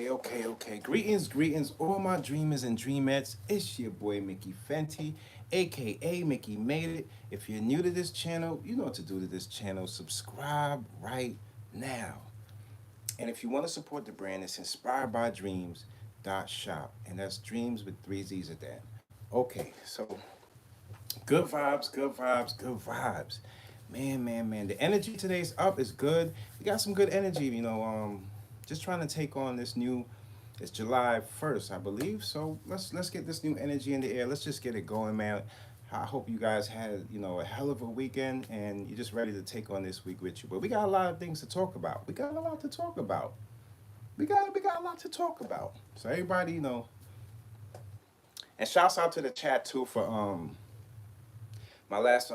Okay. Greetings, all my dreamers and dreamettes. It's your boy Mickey Fenty, aka Mickey Made It. If you're new to this channel, you know what to do to this channel. Subscribe right now. And if you want to support the brand, it's inspired by dreams dot shop, and that's dreams with three Z's at that. Okay, so good vibes, good vibes, good vibes. Man. The energy today's up. Is good. We got some good energy, just trying to take on this new, it's July 1st, I believe. So let's get this new energy in the air. Let's just get it going, man. I hope you guys had, a hell of a weekend and you're just ready to take on this week with you. But we got a lot of things to talk about. We got a lot to talk about. We got a lot to talk about. So everybody, and shouts out to the chat too for my last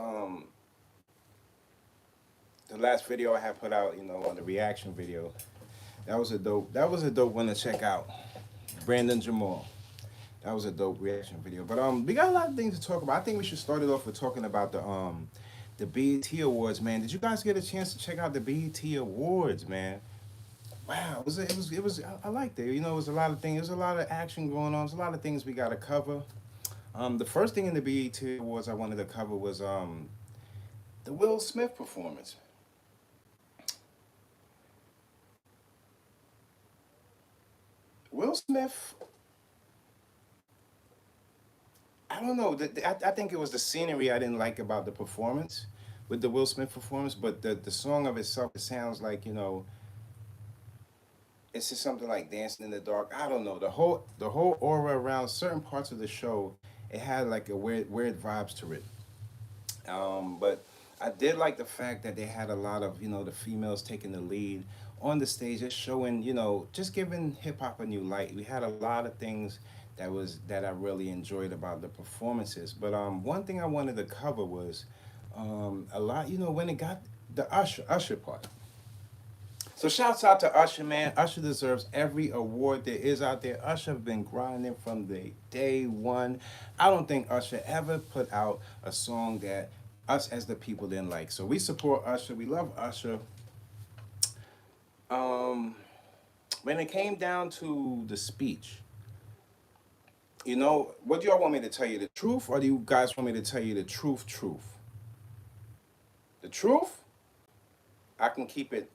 the last video I had put out, on the reaction video. That was a dope one to check out. Brandon Jamal. That was a dope reaction video. But we got a lot of things to talk about. I think we should start it off with talking about the BET Awards, man. Did you guys get a chance to check out the BET Awards, man? Wow, I liked it. It was a lot of things. There's a lot of action going on. There's a lot of things we got to cover. The first thing in the BET Awards I wanted to cover was the Will Smith performance. Will Smith, I don't know. I think it was the scenery I didn't like about the performance, with the Will Smith performance, but the song of itself, it sounds like, it's just something like Dancing in the Dark. I don't know. The whole aura around certain parts of the show, it had like a weird vibes to it. But I did like the fact that they had a lot of, the females taking the lead on the stage, just showing, just giving hip hop a new light. We had a lot of things that I really enjoyed about the performances. But one thing I wanted to cover was a lot, when it got the Usher part. So shouts out to Usher, man. Usher deserves every award there is out there. Usher have been grinding from the day one. I don't think Usher ever put out a song that us as the people didn't like. So we support Usher. We love Usher. When it came down to the speech, what do y'all want me to tell you, the truth, or do you guys want me to tell you the truth? The truth, I can keep it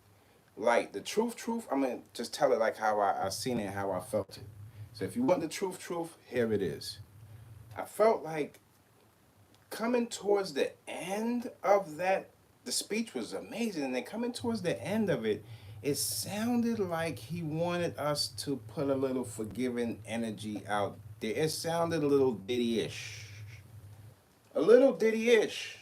light. The truth, I'm going to just tell it like how I seen it, how I felt it. So if you want the truth, here it is. I felt like coming towards the end of that, the speech was amazing, and then coming towards the end of it, it sounded like he wanted us to put a little forgiving energy out there. It sounded a little Diddy-ish. A little Diddy-ish.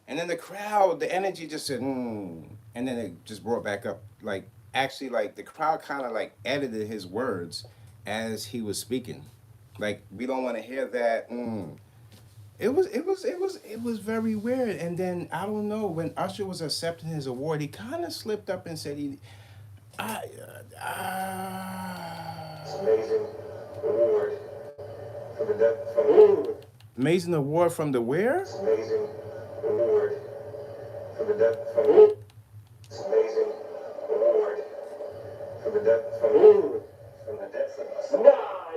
And then the crowd, the energy just said, and then it just brought back up. Like, actually, like, the crowd kind of, like, edited his words as he was speaking. Like, we don't want to hear that, It was very weird. And then I don't know, when Usher was accepting his award, he kind of slipped up and said it's amazing award from the depth amazing award from the where? It's amazing award from the depth it's amazing award from the depth of nah,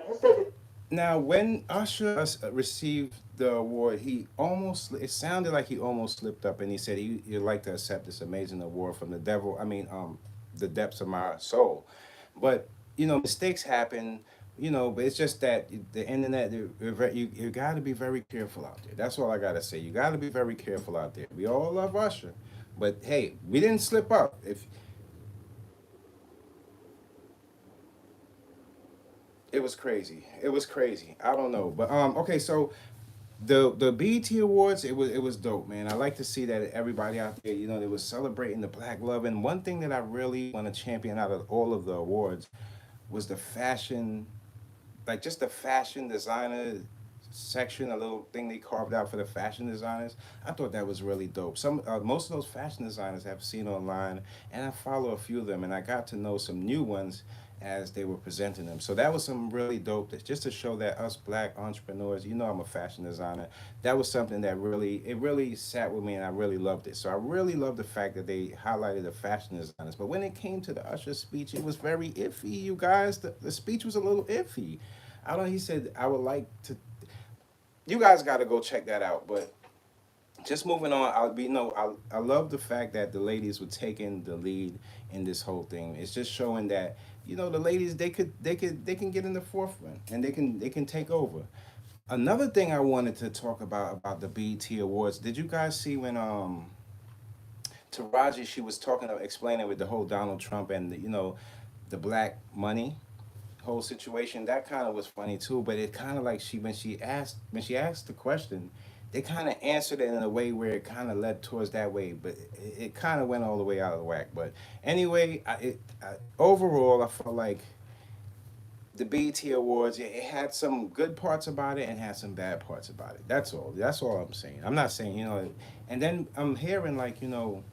you said it. Now, when Usher received the award, it sounded like he almost slipped up, and he said he'd like to accept this amazing award from the the depths of my soul. But, mistakes happen, but it's just that the internet, you got to be very careful out there. That's all I got to say. You got to be very careful out there. We all love Usher, but hey, we didn't slip up. It was crazy. I don't know, but okay. So the BET Awards, it was dope, man. I like to see that everybody out there, they was celebrating the black love. And one thing that I really want to champion out of all of the awards was the fashion, like just the fashion designer section, a little thing they carved out for the fashion designers. I thought that was really dope. Most of those fashion designers I've seen online, and I follow a few of them, and I got to know some new ones. as they were presenting them. So that was some really dope. That's just to show that us black entrepreneurs, you know, I'm a fashion designer. That was something that really sat with me, and I really loved it. So I really love the fact that they highlighted the fashion designers. But when it came to the Usher speech, it was very iffy, you guys. The speech was a little iffy. I don't. He said, "I would like to." You guys got to go check that out. But just moving on, I'll be no. I love the fact that the ladies were taking the lead in this whole thing. It's just showing that, you know, the ladies, they can get in the forefront, and they can take over. Another thing I wanted to talk about the BET Awards. Did you guys see when Taraji, she was talking, explaining with the whole Donald Trump and the, you know, the black money whole situation? That kind of was funny too, but it kind of like she asked the question, they kind of answered it in a way where it kind of led towards that way, but it kind of went all the way out of whack. But anyway, overall I felt like the BET Awards, it had some good parts about it and had some bad parts about it. That's all I'm saying. I'm not saying, you know. And then I'm hearing, like, you know,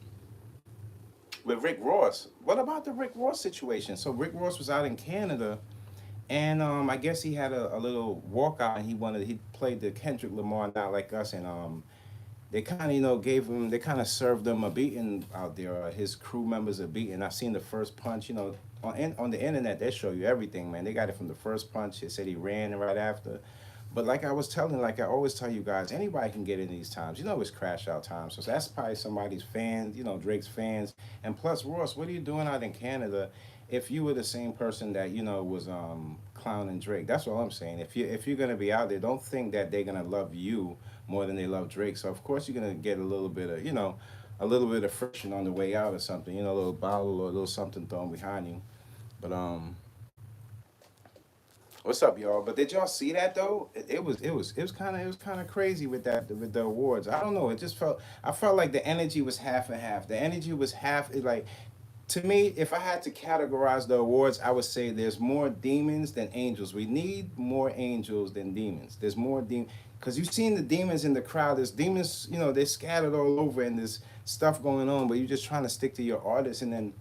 with Rick Ross. What about the Rick Ross situation? So Rick Ross was out in Canada, and I guess he had a little walkout, and he played the Kendrick Lamar Not Like Us, and they kind of, you know, they kind of served him a beating out there. His crew members a beating. I seen the first punch, you know, on the internet. They show you everything, man. They got it from the first punch. It said he ran right after. But like I always tell you guys, anybody can get in these times. You know, it's crash out time. So that's probably somebody's fans, you know, Drake's fans. And plus, Ross, what are you doing out in Canada if you were the same person that, you know, was clowning Drake? That's all I'm saying. If you're gonna be out there, don't think that they're gonna love you more than they love Drake. So of course you're gonna get a little bit of, you know, a little bit of friction on the way out or something, you know, a little bottle or a little something thrown behind you. But what's up, y'all? But did y'all see that though? It was kind of crazy with the awards. I don't know. It just I felt like the energy was half and half. The energy was half. Like, to me, if I had to categorize the awards, I would say there's more demons than angels. We need more angels than demons. There's more demons because you've seen the demons in the crowd. There's demons, you know, they're scattered all over, and there's stuff going on. But you're just trying to stick to your artist, and then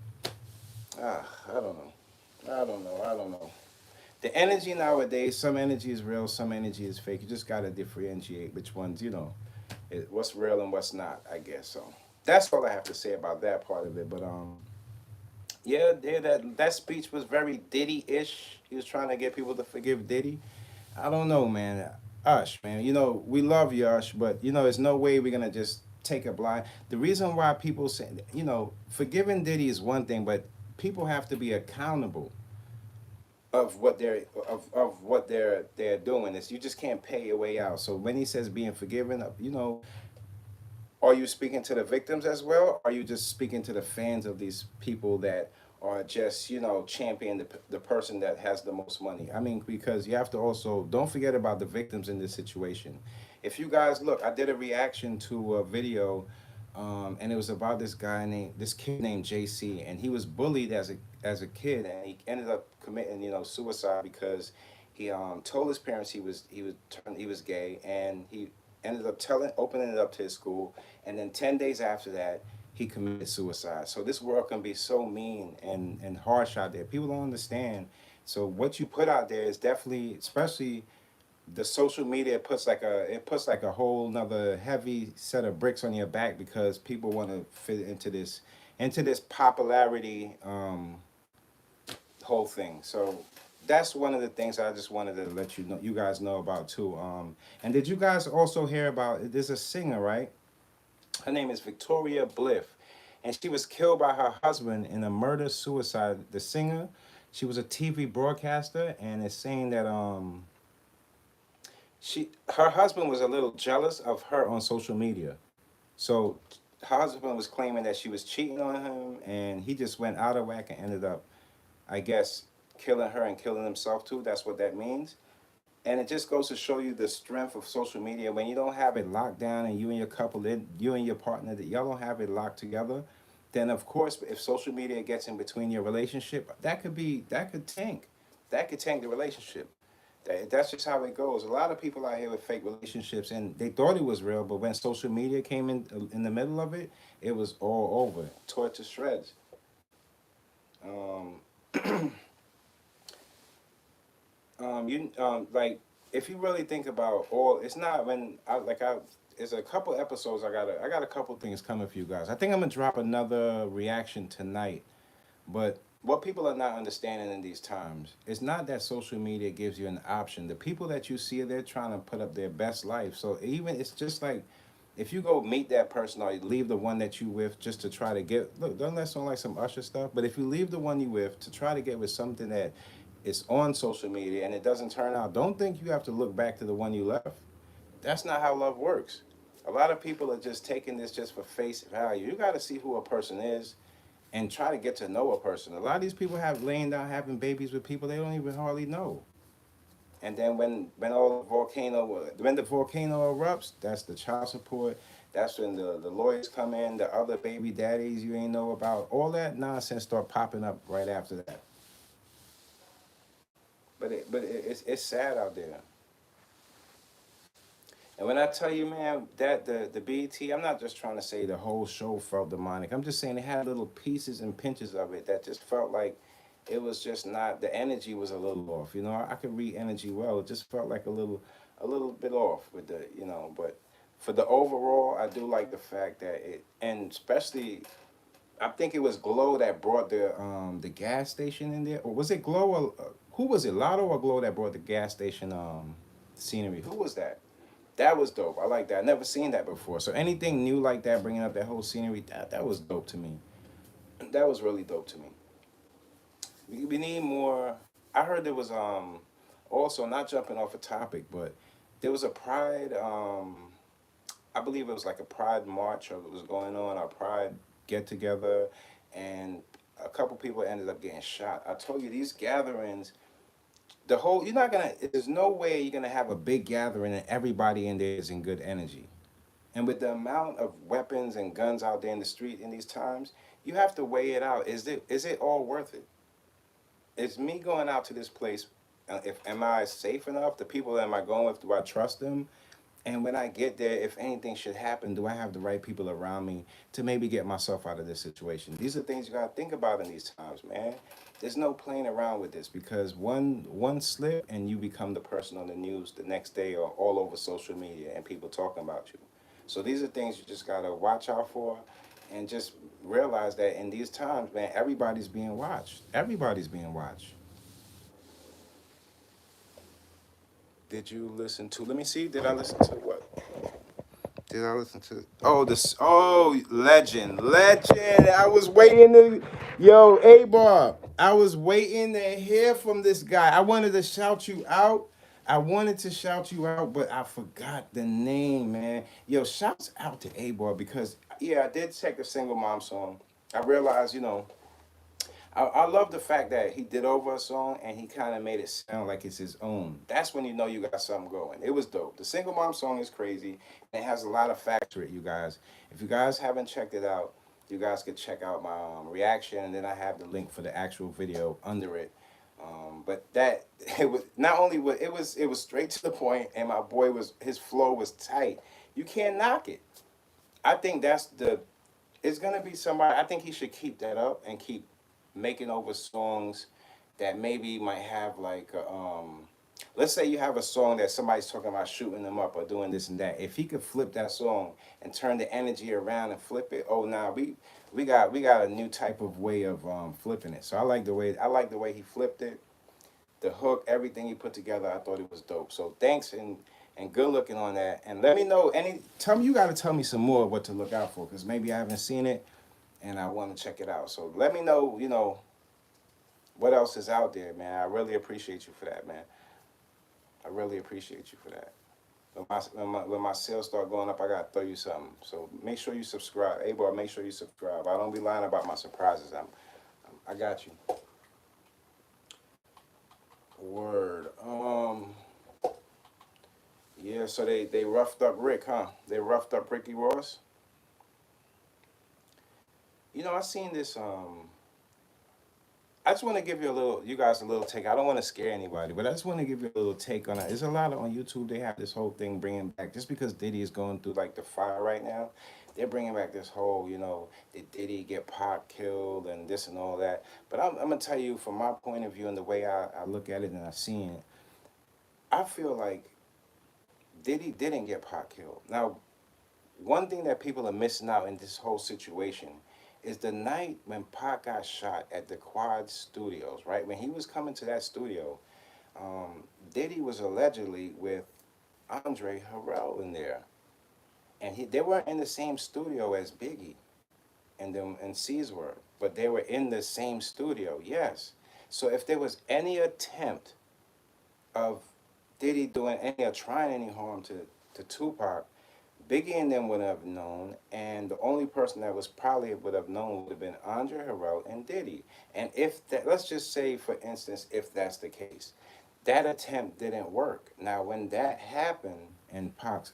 I don't know. I don't know. The energy nowadays, some energy is real, some energy is fake. You just gotta differentiate which ones, you know, what's real and what's not, I guess. So that's all I have to say about that part of it. But yeah, that speech was very Diddy-ish. He was trying to get people to forgive Diddy. I don't know, man. Ush, man. You know, we love you, Ush, but you know, there's no way we're gonna just take a blind. The reason why people say, you know, forgiving Diddy is one thing, but people have to be accountable of what they're doing. Is you just can't pay your way out. So when he says being forgiven, you know, are you speaking to the victims as well? Or are you just speaking to the fans of these people that are just, you know, champion the person that has the most money? I mean, because you have to also don't forget about the victims in this situation. If you guys look, I did a reaction to a video, and it was about this kid named JC, and he was bullied as a kid, and he ended up committing, you know, suicide because he told his parents he was gay, and he ended up opening it up to his school, and then 10 days after that, he committed suicide. So this world can be so mean and harsh out there. People don't understand. So what you put out there is definitely, especially the social media, puts like a whole nother heavy set of bricks on your back because people want to fit into this popularity whole thing. So that's one of the things I just wanted to let you guys know about too. And did you guys also hear about? There's a singer, right? Her name is Victoria Blyth, and she was killed by her husband in a murder suicide. The singer, she was a TV broadcaster, and it's saying that her husband was a little jealous of her on social media. So her husband was claiming that she was cheating on him, and he just went out of whack and ended up, I guess, killing her and killing himself too. That's what that means. And it just goes to show you the strength of social media. When you don't have it locked down, and you and your couple, you and your partner, that y'all don't have it locked together, then of course, if social media gets in between your relationship, that could tank. That could tank the relationship. That's just how it goes. A lot of people out here with fake relationships, and they thought it was real, but when social media came in the middle of it, it was all over, tore to shreds. Um, You like if you really think about all, it's not when I like I. It's a couple episodes. I got a couple things coming for you guys. I think I'm gonna drop another reaction tonight. But what people are not understanding in these times, it's not that social media gives you an option. The people that you see, they're trying to put up their best life. So even it's just like if you go meet that person or you leave the one that you with just to try to get look, doesn't that sound like some Usher stuff? But if you leave the one you with to try to get with something that is on social media and it doesn't turn out, don't think you have to look back to the one you left. That's not how love works. A lot of people are just taking this just for face value. You got to see who a person is and try to get to know a person. A lot of these people have laying down having babies with people they don't even hardly know. And then when the volcano erupts, that's the child support. That's when the lawyers come in, the other baby daddies you ain't know about. All that nonsense start popping up right after that. It's sad out there. And when I tell you, man, that the BET, I'm not just trying to say the whole show felt demonic. I'm just saying it had little pieces and pinches of it that just felt like it was just not, the energy was a little off. You know, I could read energy well. It just felt like a little bit off with the, you know, but for the overall, I do like the fact that it, and especially I think it was Glow that brought the gas station in there, or was it Glow? Or, who was it, Lotto or Glow that brought the gas station scenery? Who was that? That was dope. I like that. I never seen that before. So anything new like that, bringing up that whole scenery, that was dope to me. That was really dope to me. We need more. I heard there was also not jumping off a topic, but there was a Pride. I believe it was like a Pride march or it was going on, a Pride get together, and a couple people ended up getting shot. I told you these gatherings, the whole you're not gonna. There's no way you're gonna have a big gathering and everybody in there is in good energy. And with the amount of weapons and guns out there in the street in these times, you have to weigh it out. Is it all worth it? Is me going out to this place? If am I safe enough? The people that am I going with, do I trust them? And when I get there, if anything should happen, do I have the right people around me to maybe get myself out of this situation? These are things you gotta think about in these times, man. There's no playing around with this because one slip and you become the person on the news the next day or all over social media and people talking about you. So these are things you just gotta watch out for and just realize that in these times, man, everybody's being watched. Everybody's being watched. Did you listen to? Let me see. Did I listen to what? Did I listen to? Oh, this. Oh, legend, legend. I was waiting to. Yo, A Bar. I was waiting to hear from this guy. I wanted to shout you out. I wanted to shout you out, but I forgot the name, man. Yo, shouts out to A Bar because yeah, I did check the single mom song. I realized, you know, I love the fact that he did over a song and he kind of made it sound like it's his own. That's when you know you got something going. It was dope. The single mom song is crazy and it has a lot of facts to it, you guys. If you guys haven't checked it out, you guys could check out my reaction and then I have the link for the actual video under it. But that it was not only what it was straight to the point and my boy was his flow was tight. You can't knock it. I think that's the it's gonna be somebody. I think he should keep that up and keep making over songs that maybe might have like let's say you have a song that somebody's talking about shooting them up or doing this and that. If he could flip that song and turn the energy around and flip it, oh now we got a new type of way of flipping it. So I like the way he flipped it, the hook, everything he put together. I thought it was dope. So thanks and good looking on that. And let me know any. Tell me you got to tell me some more what to look out for because maybe I haven't seen it and I want to check it out. So let me know. You know what else is out there, man. I really appreciate you for that, man. I really appreciate you for that. When my sales start going up, I gotta throw you something. So make sure you subscribe. Hey, boy, make sure you subscribe. I don't be lying about my surprises. I got you. Word. Yeah. So they roughed up Rick, huh? They roughed up Ricky Ross. You know, I seen this. I just want to give you guys a little take. I don't want to scare anybody, but I just want to give you a little take on it. There's a lot of on YouTube. They have this whole thing bringing back just because Diddy is going through like the fire right now. They're bringing back this whole, you know, did Diddy get Pac killed and this and all that. But I'm gonna tell you from my point of view and the way I look at it and I seen it. I feel like Diddy didn't get Pac killed. Now, one thing that people are missing out in this whole situation is the night when Pac got shot at the Quad Studios, right? When he was coming to that studio, Diddy was allegedly with Andre Harrell in there. And they weren't in the same studio as Biggie and them and C's were, but they were in the same studio, yes. So if there was any attempt of Diddy doing any or trying any harm to Tupac, Biggie and them would have known, and the only person that was probably would have known would have been Andre Harrell and Diddy. And if that, let's just say, for instance, if that's the case, that attempt didn't work. Now, when that happened and Pac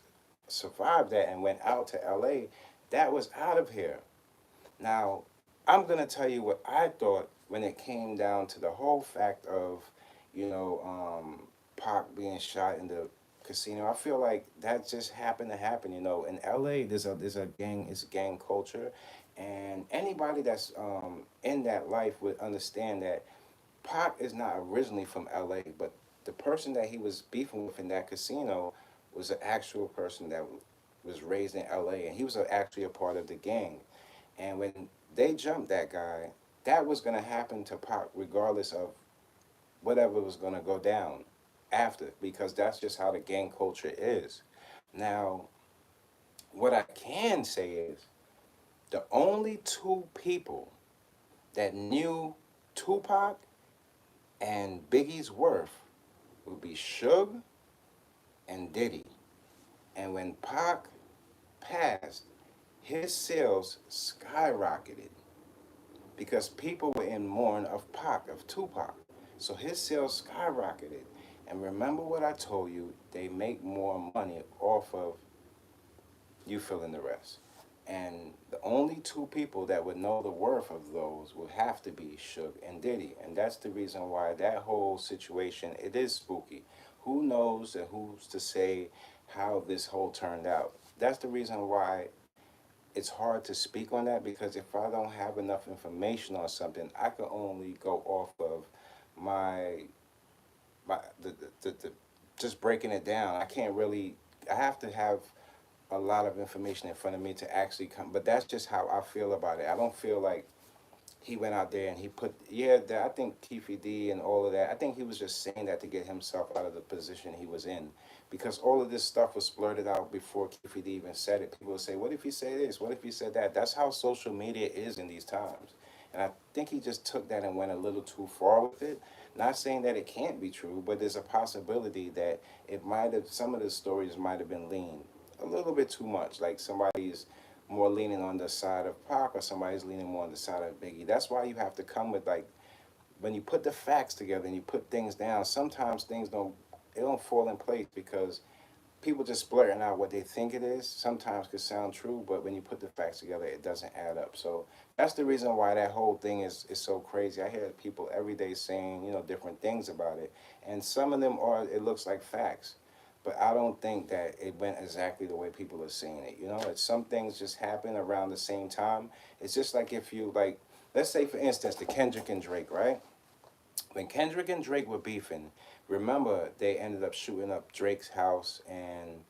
survived that and went out to LA, that was out of here. Now, I'm going to tell you what I thought when it came down to the whole fact of, you know, Pac being shot in the casino. I feel like that just happened to happen. You know, in LA, there's a gang, it's a gang culture, and anybody that's in that life would understand that Pac is not originally from LA, but the person that he was beefing with in that casino was an actual person that was raised in LA, and he was actually a part of the gang. And when they jumped that guy, that was going to happen to Pac regardless of whatever was going to go down after, because that's just how the gang culture is. Now, what I can say is the only two people that knew Tupac and Biggie's worth would be Suge and Diddy. And when Pac passed, his sales skyrocketed because people were in mourn of Pac, of Tupac. So his sales skyrocketed. And remember what I told you, they make more money off of you fill in the rest. And the only two people that would know the worth of those would have to be Suge and Diddy. And that's the reason why that whole situation, it is spooky. Who knows and who's to say how this whole turned out? That's the reason why it's hard to speak on that, because if I don't have enough information on something, I can only go off of my the just breaking it down. I can't really. I have to have a lot of information in front of me to actually come. But that's just how I feel about it. I don't feel like he went out there and he put, yeah, that, I think Keefe D and all of that, I think he was just saying that to get himself out of the position he was in. Because all of this stuff was blurted out before Keefe D even said it. People would say, what if he said this? What if he said that? That's how social media is in these times. And I think he just took that and went a little too far with it. Not saying that it can't be true, but there's a possibility that it might have, some of the stories might have been lean a little bit too much. Like somebody's more leaning on the side of Pac or somebody's leaning more on the side of Biggie. That's why you have to come with, like, when you put the facts together and you put things down, sometimes things don't fall in place because people just blurting out what they think it is. Sometimes could sound true, but when you put the facts together, it doesn't add up. So that's the reason why that whole thing is so crazy. I hear people every day saying, you know, different things about it, and some of them are, it looks like facts. But I don't think that it went exactly the way people are saying it. You know, it's some things just happen around the same time. It's just like if you, like, let's say for instance, the Kendrick and Drake, right? When Kendrick and Drake were beefing, remember they ended up shooting up Drake's house, and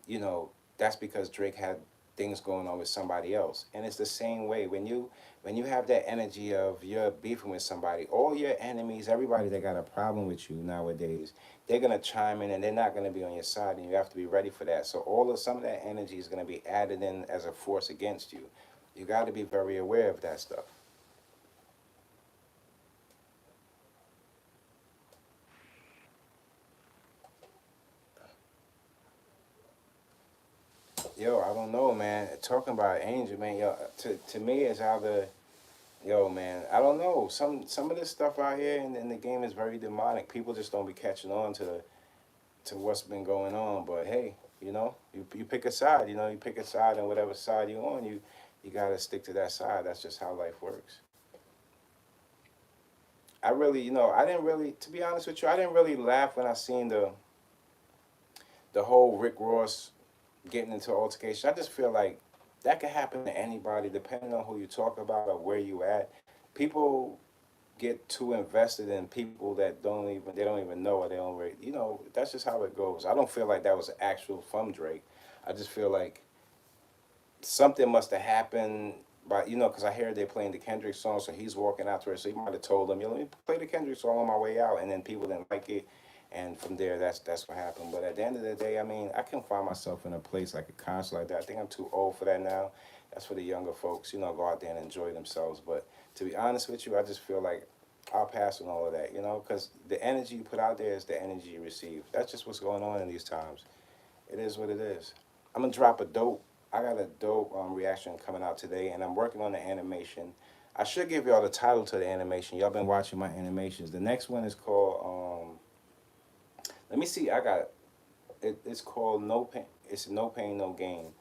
you know, that's because Drake had things going on with somebody else. And it's the same way when you have that energy of you're beefing with somebody, all your enemies, everybody that got a problem with you nowadays, they're gonna chime in and they're not gonna be on your side, and you have to be ready for that. So some of that energy is gonna be added in as a force against you. You got to be very aware of that stuff. Yo, I don't know, man. Talking about Angel, man. Yo, to me, it's either, yo, man. I don't know. Some of this stuff out here in the game is very demonic. People just don't be catching on to what's been going on. But hey, you know, you pick a side. You know, you pick a side, and whatever side you're on, you gotta stick to that side. That's just how life works. I really, you know, I didn't really, to be honest with you, I didn't really laugh when I seen the whole Rick Ross getting into altercation. I just feel like that could happen to anybody, depending on who you talk about or where you at. People, get too invested in people that don't even know, or they don't really, you know, that's just how it goes. I don't feel like that was actual from Drake. I just feel like something must have happened by, you know, because I hear they're playing the Kendrick song, so he's walking out to it, so he might have told them, you know, let me play the Kendrick song on my way out, and then people didn't like it, and from there, that's what happened. But at the end of the day, I mean, I can find myself in a place like a concert like that. I think I'm too old for that now. That's for the younger folks, you know, go out there and enjoy themselves. But to be honest with you, I just feel like I'll pass on all of that, you know, because the energy you put out there is the energy you receive. That's just what's going on in these times. It is what it is. I'm gonna drop a dope. I got a dope reaction coming out today, and I'm working on the animation. I should give y'all the title to the animation. Y'all been watching my animations. The next one is called. Let me see. I got it. It's called No Pain. It's No Pain No Gain,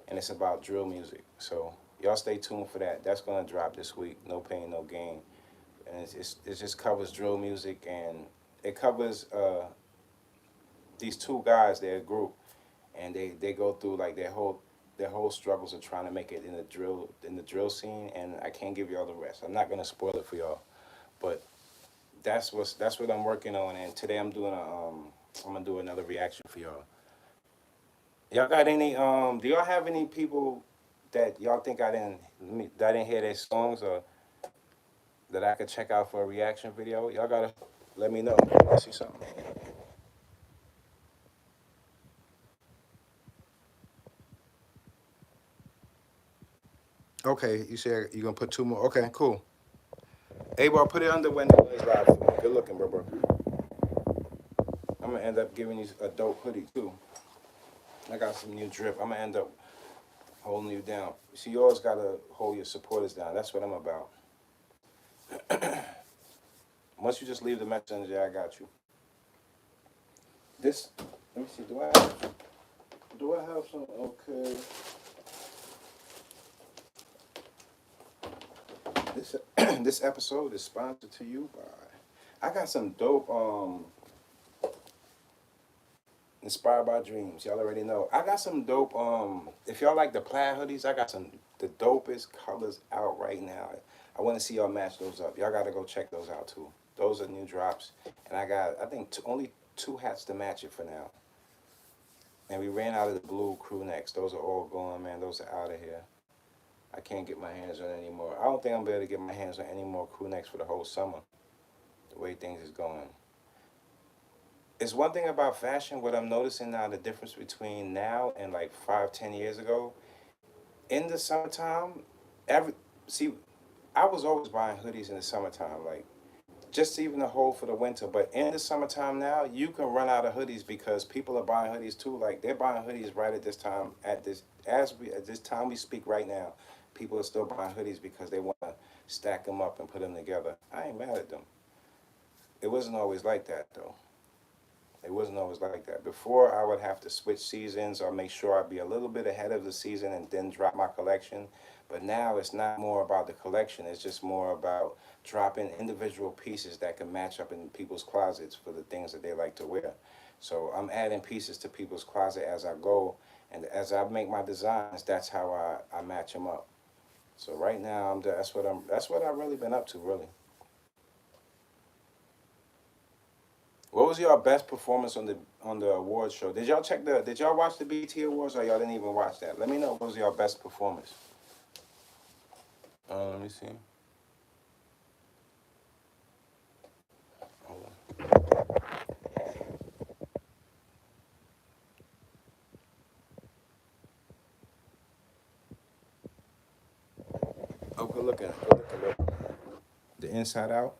and it's about drill music. So y'all stay tuned for that. That's gonna drop this week. No Pain No Gain, and it just covers drill music, and it covers these two guys. They're a group, and they go through like their whole struggles of trying to make it in the drill scene, and I can't give y'all the rest. I'm not gonna spoil it for y'all, but that's what I'm working on. And today I'm gonna do another reaction for y'all. Y'all got any do y'all have any people that y'all think that I didn't hear their songs, or that I could check out for a reaction video? Y'all gotta let me know. Let's see something. Okay, you said you're gonna put two more. Okay, cool. Hey, bro, put it under when the noise live for me. Good looking, bro. I'm gonna end up giving you a dope hoodie too. I got some new drip. I'm gonna end up holding you down. See, you always gotta hold your supporters down. That's what I'm about. Once you just leave the messenger, I got you. This, let me see. Do I have some? Okay. This this episode is sponsored to you by. I got some dope inspired by dreams. Y'all already know. I got some dope if y'all like the plaid hoodies, I got some the dopest colors out right now. I want to see y'all match those up. Y'all got to go check those out too. Those are new drops, and I think only two hats to match it for now. And we ran out of the blue crew necks. Those are all gone, man. Those are out of here. I can't get my hands on any more. I don't think I'm able to get my hands on any more crew necks for the whole summer. The way things is going. It's one thing about fashion. What I'm noticing now, the difference between now and like 5, 10 years ago. In the summertime, every see, I was always buying hoodies in the summertime, like just even to hold for the winter. But in the summertime now, you can run out of hoodies because people are buying hoodies too. Like they're buying hoodies right at this time. At this time we speak right now, people are still buying hoodies because they want to stack them up and put them together. I ain't mad at them. It wasn't always like that though. It wasn't always like that. Before, I would have to switch seasons or make sure I'd be a little bit ahead of the season and then drop my collection. But now it's not more about the collection. It's just more about dropping individual pieces that can match up in people's closets for the things that they like to wear. So I'm adding pieces to people's closet as I go. And as I make my designs, that's how I match them up. So right now, that's what I've really been up to, really. What was your best performance on the awards show? Did y'all watch the BT Awards, or y'all didn't even watch that? Let me know what was your best performance. Let me see. Hold oh, good looking. Good looking, bro. The Inside Out.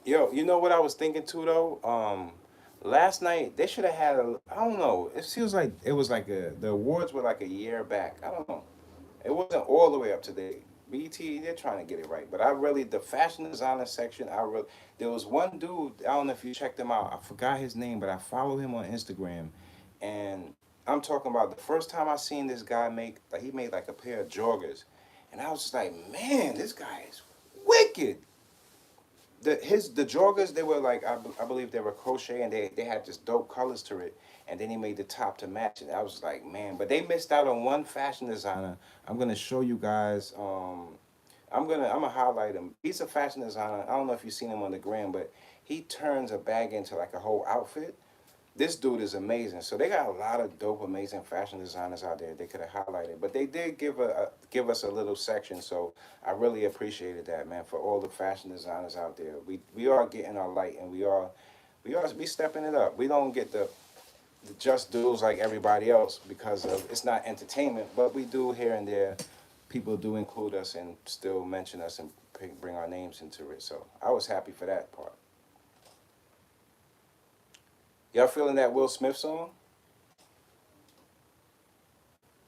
Yo, you know what I was thinking too though? Last night they should have had I don't know. It feels like it was like the awards were like a year back. I don't know. It wasn't all the way up to date. BT, they're trying to get it right. But I really, the fashion designer section, there was one dude, I don't know if you checked him out. I forgot his name, but I follow him on Instagram. And I'm talking about the first time I seen this guy he made like a pair of joggers. And I was just like, man, this guy is wicked. the joggers, they were like, I believe they were crochet, and they had just dope colors to it, and then he made the top to match it. I was like, man, but they missed out on one fashion designer. I'm gonna show you guys. I'm gonna highlight him. He's a fashion designer. I don't know if you've seen him on the gram, but he turns a bag into like a whole outfit. This dude is amazing. So they got a lot of dope, amazing fashion designers out there they could have highlighted. But they did give us a little section. So I really appreciated that, man, for all the fashion designers out there. We are getting our light, and we stepping it up. We don't get the just dues like everybody else because of it's not entertainment, but we do here and there. People do include us and still mention us and bring our names into it. So I was happy for that part. Y'all feeling that Will Smith song?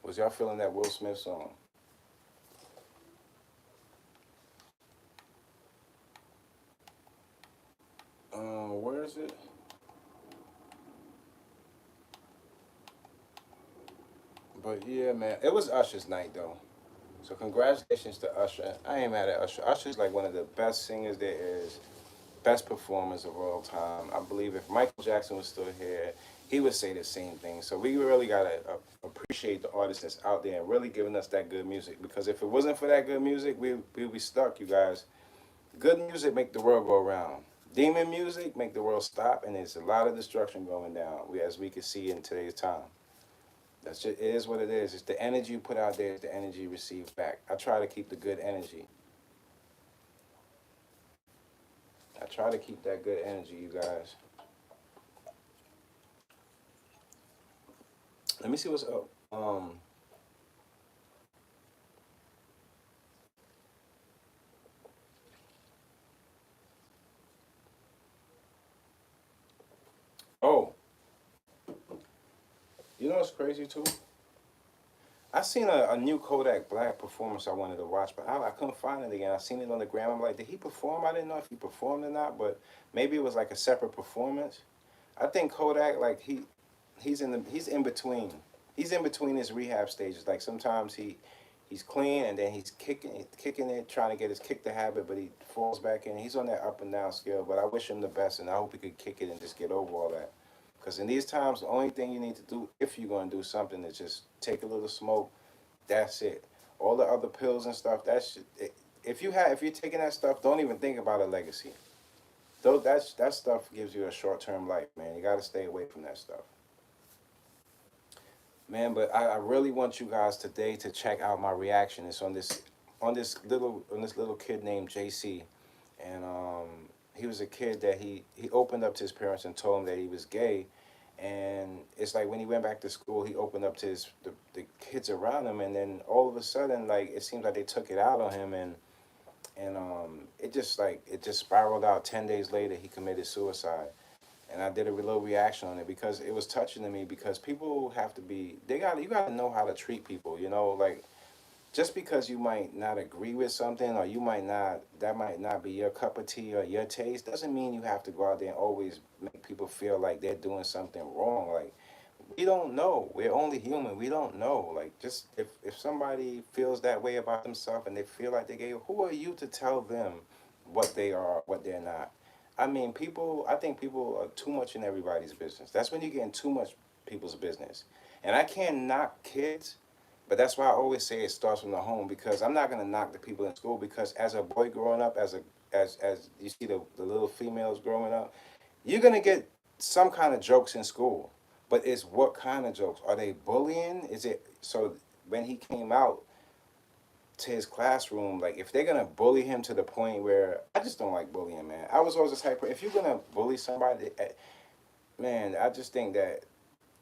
Was y'all feeling that Will Smith song? Where is it? But yeah, man, it was Usher's night though. So congratulations to Usher. I ain't mad at Usher. Usher's like one of the best singers there is, best performers of all time. I believe if Michael Jackson was still here, he would say the same thing. So we really gotta appreciate the artists that's out there and really giving us that good music. Because if it wasn't for that good music, we'd be stuck, you guys. Good music make the world go around. Demon music make the world stop, and there's a lot of destruction going down. As we can see in today's time. That's just, it is what it is. It's the energy you put out there, it's the energy you receive back. I try to keep the good energy. I try to keep that good energy, you guys. Let me see what's up. Oh, you know what's crazy too? I seen a new Kodak Black performance I wanted to watch, but I couldn't find it again. I seen it on the gram. I'm like, did he perform? I didn't know if he performed or not, but maybe it was like a separate performance. I think Kodak, like he's in between. He's in between his rehab stages. Like sometimes he's clean and then he's kicking it, trying to get his kick to habit, but he falls back in. He's on that up and down scale. But I wish him the best, and I hope he could kick it and just get over all that. Because in these times, the only thing you need to do, if you're going to do something, is just take a little smoke. That's it. All the other pills and stuff, that's if you're taking that stuff, don't even think about a legacy. Though that stuff gives you a short term life, man. You got to stay away from that stuff. Man, but I really want you guys today to check out my reaction. It's on this little kid named JC, and he was a kid that he opened up to his parents and told him that he was gay, and it's like when he went back to school, he opened up to the kids around him, and then all of a sudden, like it seems like they took it out on him, and it just spiraled out. 10 days later, he committed suicide. And I did a little reaction on it because it was touching to me because people have to be you got to know how to treat people, you know, like just because you might not agree with something or you might not that might not be your cup of tea or your taste doesn't mean you have to go out there and always make people feel like they're doing something wrong. Like we don't know. We're only human. We don't know. Like just if somebody feels that way about themselves and they feel like they're gay, who are you to tell them what they are, what they're not? I mean, I think people are too much in everybody's business. That's when you get in too much people's business. And I can't knock kids, but that's why I always say it starts from the home because I'm not gonna knock the people in school because as a boy growing up, as you see the little females growing up, you're gonna get some kind of jokes in school. But it's what kind of jokes? Are they bullying? Is it so when he came out to his classroom, like if they're gonna bully him to the point where I just don't like bullying, man. I was always the type of if you're gonna bully somebody, man, I just think that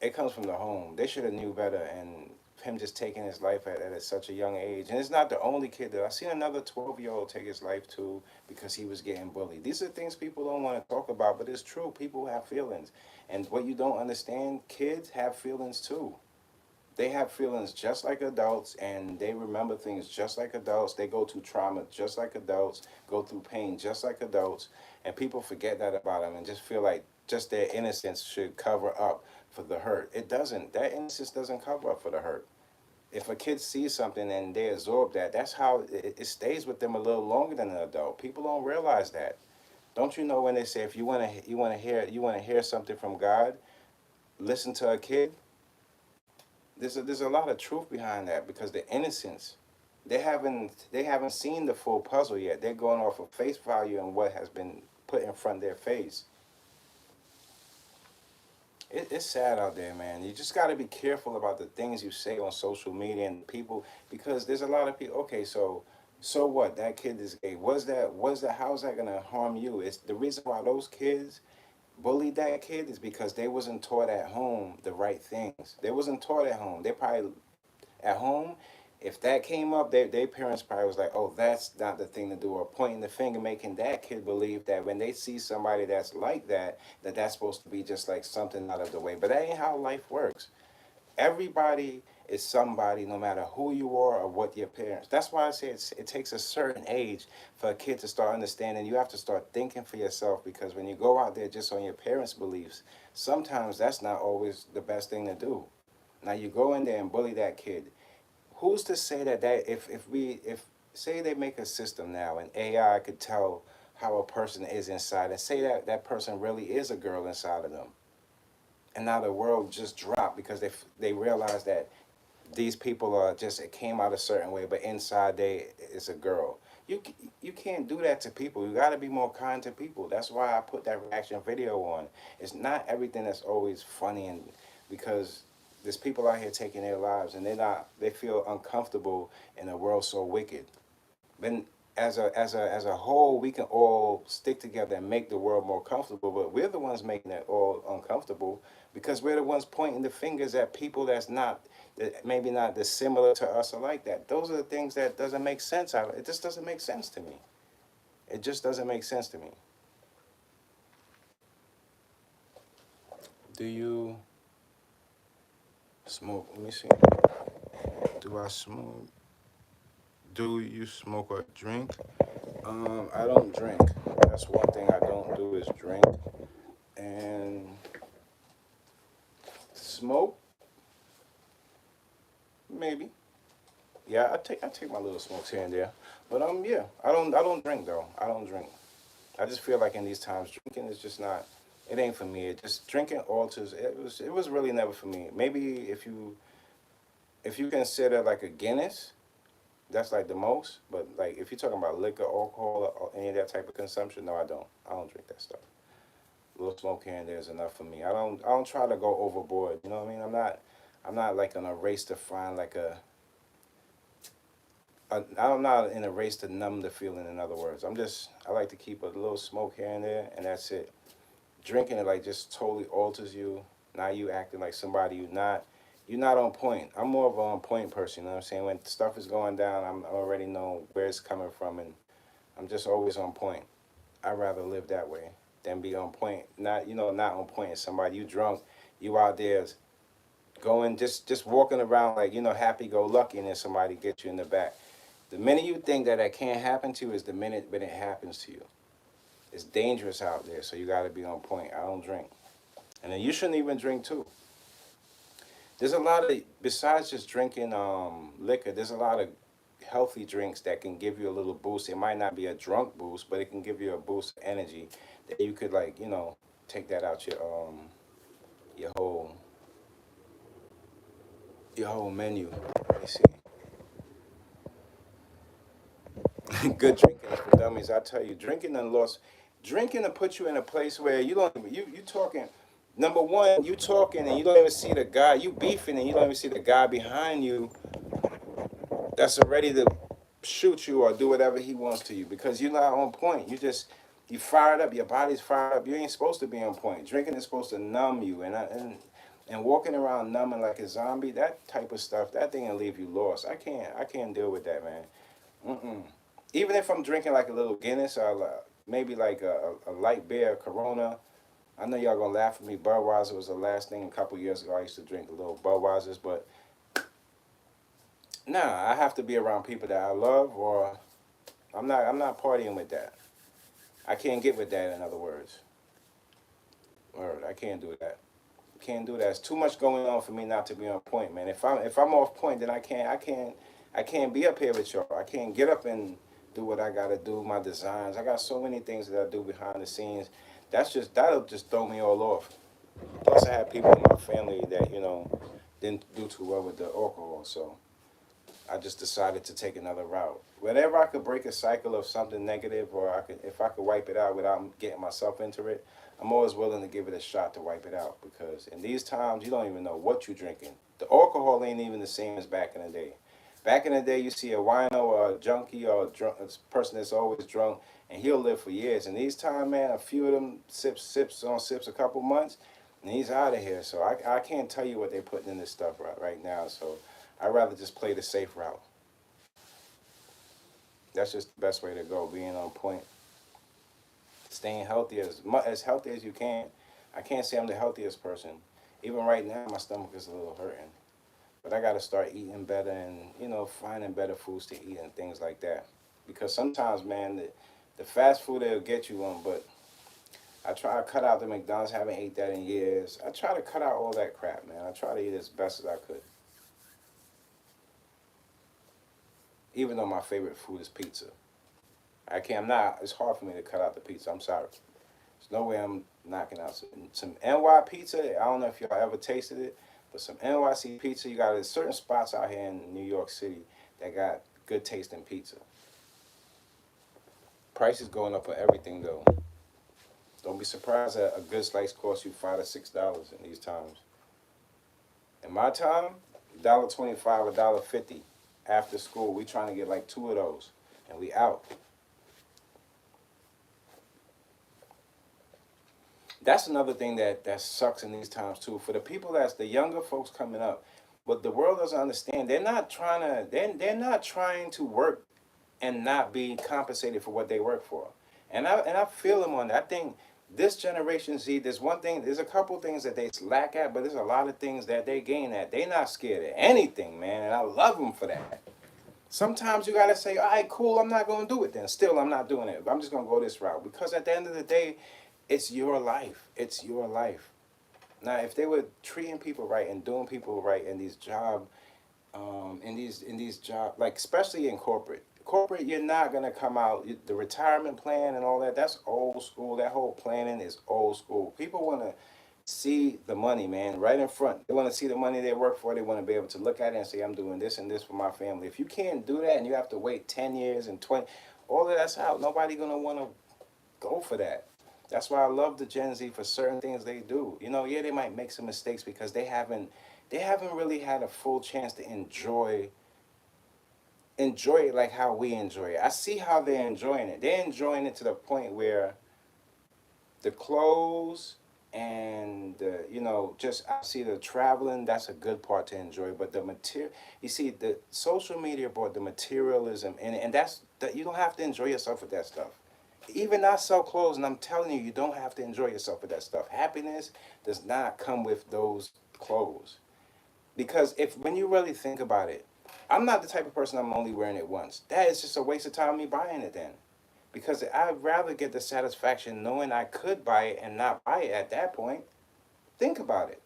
it comes from the home. They should have knew better, and him just taking his life at such a young age. And it's not the only kid that I've seen another 12-year-old take his life too because he was getting bullied. These are things people don't want to talk about, but it's true. People have feelings, and what you don't understand, kids have feelings too. They have feelings just like adults and they remember things just like adults. They go through trauma just like adults, go through pain just like adults, and people forget that about them and just feel like just their innocence should cover up for the hurt. It doesn't. That innocence doesn't cover up for the hurt. If a kid sees something and they absorb that, that's how it stays with them a little longer than an adult. People don't realize that. Don't you know when they say if you want to hear something from God, listen to a kid? There's a lot of truth behind that because the innocence, they haven't seen the full puzzle yet. They're going off of face value and what has been put in front of their face. It's sad out there, man. You just got to be careful about the things you say on social media and people, because there's a lot of people. Okay, so what? That kid is gay. Was that? How's that gonna harm you? It's the reason why those kids bullied that kid is because they wasn't taught at home the right things. They wasn't taught at home. They probably at home, if that came up, their parents probably was like, oh, that's not the thing to do, or pointing the finger, making that kid believe that when they see somebody that's like that, that's supposed to be just like something out of the way. But that ain't how life works. Everybody is somebody, no matter who you are or what your parents. That's why I say it takes a certain age for a kid to start understanding. You have to start thinking for yourself, because when you go out there just on your parents' beliefs, sometimes that's not always the best thing to do. Now you go in there and bully that kid. Who's to say that if say they make a system now and AI could tell how a person is inside, and say that person really is a girl inside of them, and now the world just dropped because they realize that these people are just, it came out a certain way, but inside they is a girl. You can't do that to people. You got to be more kind to people. That's why I put that reaction video on. It's not everything that's always funny, and because there's people out here taking their lives and they feel uncomfortable in a world so wicked. Then as a whole, we can all stick together and make the world more comfortable, but we're the ones making it all uncomfortable because we're the ones pointing the fingers at people that maybe not the similar to us or like that. Those are the things that doesn't make sense out of it. It just doesn't make sense to me. It just doesn't make sense to me. Do you smoke? Let me see. Do I smoke? Do you smoke or drink? I don't drink. That's one thing I don't do is drink. And smoke, maybe. Yeah, I take my little smokes here and there. But yeah, I don't drink though. I don't drink. I just feel like in these times drinking is just not, it ain't for me. It just drinking alters, it was really never for me. Maybe if you consider like a Guinness, that's like the most, but like if you're talking about liquor, alcohol, or any of that type of consumption, no, I don't. I don't drink that stuff. A little smoke here and there is enough for me. I don't try to go overboard. You know what I mean? I'm not like on a race to find like I'm not in a race to numb the feeling. In other words, I like to keep a little smoke here and there, and that's it. Drinking it like just totally alters you. Now you acting like somebody you're not. You're not on point. I'm more of an on point person. You know what I'm saying? When stuff is going down, I already know where it's coming from, and I'm just always on point. I'd rather live that way than be on point. Not on point. Somebody you drunk, you out there going just walking around like happy go lucky, and then somebody gets you in the back. The minute you think that can't happen to you is the minute when it happens to you. It's dangerous out there, so you got to be on point. I don't drink, and then you shouldn't even drink too. There's a lot of, besides just drinking liquor, there's a lot of healthy drinks that can give you a little boost. It might not be a drunk boost, but it can give you a boost of energy that you could like, take that out your whole menu. Let me see. Good drinking is for dummies. I tell you, drinking to put you in a place where you don't even, you talking. Number one, you talking and you don't even see the guy. You beefing and you don't even see the guy behind you that's ready to shoot you or do whatever he wants to you because you're not on point. You fired up. Your body's fired up. You ain't supposed to be on point. Drinking is supposed to numb you, and walking around numbing like a zombie, that type of stuff, that thing will leave you lost. I can't deal with that, man. Mm-mm. Even if I'm drinking like a little Guinness or maybe like a light beer, Corona. I know y'all gonna laugh at me. Budweiser was the last thing a couple years ago. I used to drink a little Budweisers, but nah, I have to be around people that I love, or I'm not partying with that. I can't get with that. In other words, word, I can't do that. Can't do that. It's too much going on for me not to be on point, man. If I'm off point, then I can't be up here with y'all. I can't get up and do what I gotta do, my designs. I got so many things that I do behind the scenes. That'll just throw me all off. Plus, I have people in my family that didn't do too well with the alcohol, so I just decided to take another route. Whenever I could break a cycle of something negative, or if I could wipe it out without getting myself into it, I'm always willing to give it a shot to wipe it out. Because in these times, you don't even know what you're drinking. The alcohol ain't even the same as back in the day. Back in the day, you see a wino or a junkie or a person that's always drunk, and he'll live for years. And these times, man, a few of them sips on sips a couple months, and he's out of here. So I can't tell you what they're putting in this stuff right now. So I'd rather just play the safe route. That's just the best way to go, being on point. Staying healthy as healthy as you can. I can't say I'm the healthiest person. Even right now, my stomach is a little hurting. But I got to start eating better and, finding better foods to eat and things like that. Because sometimes, man, the fast food, they'll get you on, but I try to cut out the McDonald's. Haven't ate that in years. I try to cut out all that crap, man. I try to eat as best as I could. Even though my favorite food is pizza. I'm not, it's hard for me to cut out the pizza. I'm sorry. There's no way I'm knocking out some NY pizza. I don't know if y'all ever tasted it, but some NYC pizza, you got certain spots out here in New York City that got good tasting pizza. Price is going up for everything, though. Don't be surprised that a good slice costs you $5 to $6 in these times. In my time, $1.25, $1.50 after school. We trying to get like 2 of those, and we out. That's another thing that sucks in these times too. For the people that's the younger folks coming up, but the world doesn't understand. They're not trying to work and not be compensated for what they work for. And I feel them on that. I think this generation Z, there's a couple things that they lack at, but there's a lot of things that they gain at. They not scared of anything, man, and I love them for that. Sometimes you gotta say, all right, cool, I'm not gonna do it then. Still, I'm not doing it. I'm just gonna go this route. Because at the end of the day, it's your life. It's your life. Now, if they were treating people right and doing people right in these job, like especially in corporate, you're not gonna come out. The retirement plan and all that, that's old school. That whole planning is old school. People wanna see the money, man, right in front. They wanna see the money they work for. They wanna be able to look at it and say, I'm doing this and this for my family. If you can't do that and you have to wait 10 years and 20, all of that's out. Nobody gonna wanna go for that. That's why I love the Gen Z for certain things they do. Yeah, they might make some mistakes because they haven't really had a full chance to enjoy it like how we enjoy it. I see how they're enjoying it. They're enjoying it to the point where the clothes and just I see the traveling, that's a good part to enjoy. But the material, you see, the social media brought the materialism in it, and that you don't have to enjoy yourself with that stuff. Even I sell clothes, and I'm telling you, you don't have to enjoy yourself with that stuff. Happiness does not come with those clothes. Because when you really think about it, I'm not the type of person I'm only wearing it once. That is just a waste of time me buying it then. Because I'd rather get the satisfaction knowing I could buy it and not buy it at that point. Think about it.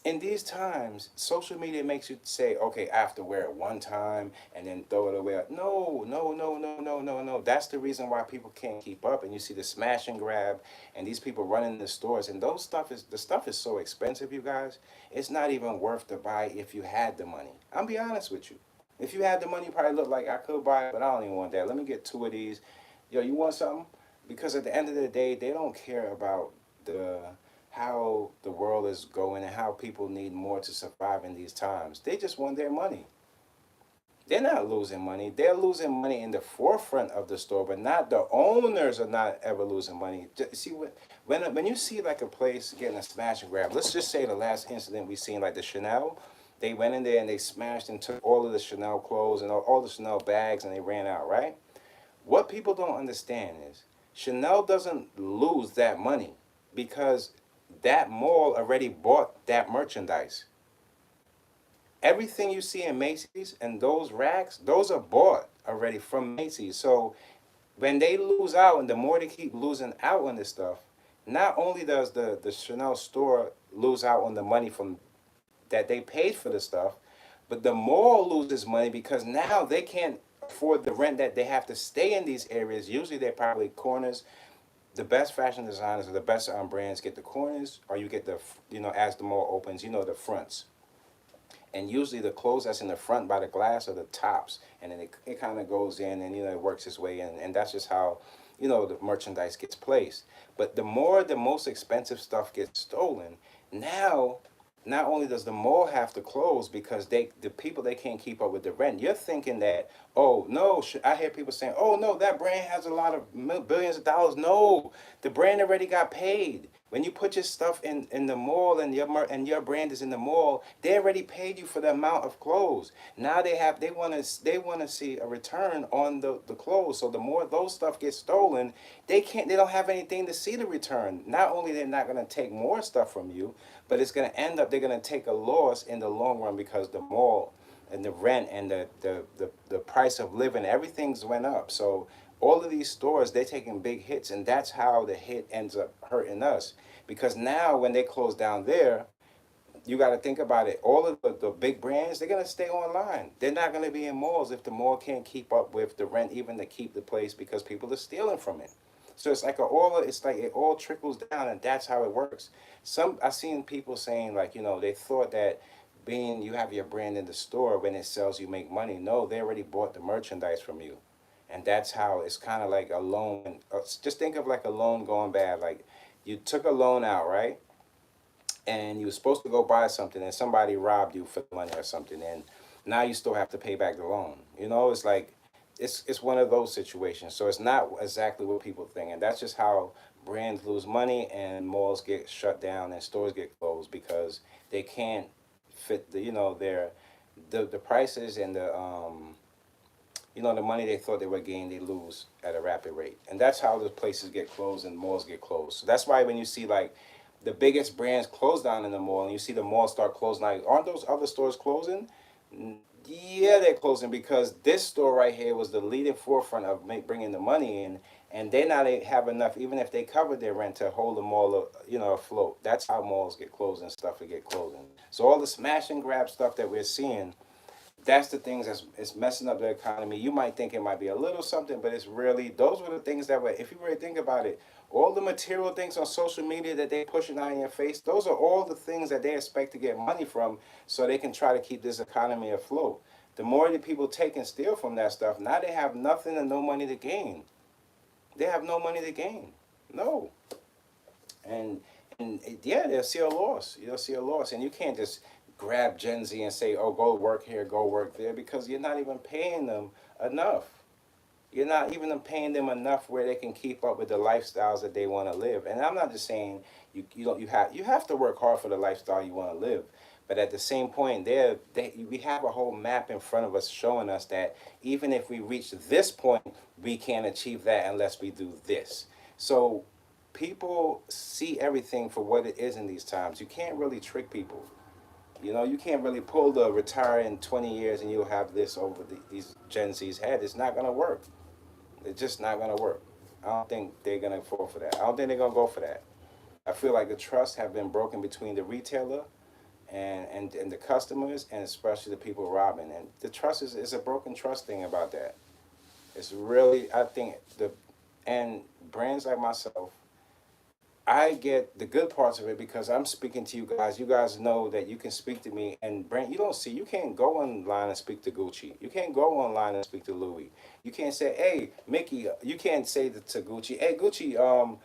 In these times, social media makes you say, okay, I have to wear it one time and then throw it away. No, no, no, no, no, no, no. That's the reason why people can't keep up. And you see the smash and grab and these people running the stores. And the stuff is so expensive, you guys. It's not even worth to buy if you had the money. I'll be honest with you. If you had the money, you probably look like I could buy it, but I don't even want that. Let me get 2 of these. Yo, you want something? Because at the end of the day, they don't care about how the world is going and how people need more to survive in these times. They just want their money. They're not losing money. They're losing money in the forefront of the store, but not the owners are not ever losing money. See, when you see like a place getting a smash and grab, let's just say the last incident we seen, like the Chanel, they went in there and they smashed and took all of the Chanel clothes and all the Chanel bags and they ran out, right? What people don't understand is Chanel doesn't lose that money because that mall already bought that merchandise. Everything you see in Macy's and those racks, those are bought already from Macy's. So when they lose out and the more they keep losing out on this stuff, not only does the Chanel store lose out on the money from that they paid for the stuff, but the mall loses money because now they can't for the rent that they have to stay in these areas. Usually they're probably corners. The best fashion designers or the best brands get the corners, or you get the, as the mall opens, the fronts. And usually the clothes that's in the front by the glass are the tops, and then it kind of goes in, and it works its way in, and that's just how the merchandise gets placed. But the more the most expensive stuff gets stolen, now not only does the mall have to close because the people, they can't keep up with the rent. You're thinking that, oh no, I hear people saying, oh no, that brand has a lot of billions of dollars. No, the brand already got paid. When you put your stuff in the mall, and your brand is in the mall, they already paid you for the amount of clothes. Now they want to see a return on the clothes. So the more those stuff gets stolen, they don't have anything to see the return. Not only they're not going to take more stuff from you, but it's going to end up, they're going to take a loss in the long run, because the mall and the rent and the price of living, everything's went up. So all of these stores, they're taking big hits, and that's how the hit ends up hurting us. Because now when they close down there, you got to think about it. All of the big brands, they're going to stay online. They're not going to be in malls if the mall can't keep up with the rent, even to keep the place, because people are stealing from it. So it's like it all trickles down, and that's how it works. I've seen people saying, like, they thought that being you have your brand in the store, when it sells, you make money. No, they already bought the merchandise from you. And that's how it's kind of like a loan. Just think of like a loan going bad. Like, you took a loan out, right? And you were supposed to go buy something, and somebody robbed you for the money or something, and now you still have to pay back the loan. It's like it's one of those situations. So it's not exactly what people think, and that's just how brands lose money, and malls get shut down, and stores get closed, because they can't fit the prices, and the money they thought they were gaining, they lose at a rapid rate. And that's how the places get closed and malls get closed. So that's why when you see like the biggest brands close down in the mall, and you see the mall start closing, like, aren't those other stores closing? Yeah, they're closing, because this store right here was the leading forefront of bringing the money in, and they not have enough, even if they cover their rent, to hold the mall, afloat. That's how malls get closed and stuff will get closing. So all the smash and grab stuff that we're seeing, that's the things it's messing up the economy. You might think it might be a little something, but it's really, those were the things that were, if you really think about it, all the material things on social media that they're pushing out in your face, those are all the things that they expect to get money from, so they can try to keep this economy afloat. The more the people take and steal from that stuff, now they have nothing and no money to gain. They have no money to gain. No. And yeah, they'll see a loss. You'll see a loss. And you can't just grab Gen Z and say, oh, go work here, go work there, because you're not even paying them enough. You're not even paying them enough where they can keep up with the lifestyles that they want to live. And I'm not just saying you have to work hard for the lifestyle you want to live. But at the same point, we have a whole map in front of us showing us that even if we reach this point, we can't achieve that unless we do this. So people see everything for what it is in these times. You can't really trick people. You can't really pull the retire in 20 years and you'll have this over these Gen Z's head. It's not going to work. It's just not going to work. I don't think they're going to fall for that. I don't think they're going to go for that. I feel like the trust have been broken between the retailer and the customers, and especially the people robbing. And the trust is a broken trust thing about that. It's really, I think, and brands like myself, I get the good parts of it because I'm speaking to you guys. You guys know that you can speak to me, and brand, you can't go online and speak to Gucci. You can't go online and speak to Louis. You can't say, hey, Mickey, you can't say to Gucci, hey, Gucci,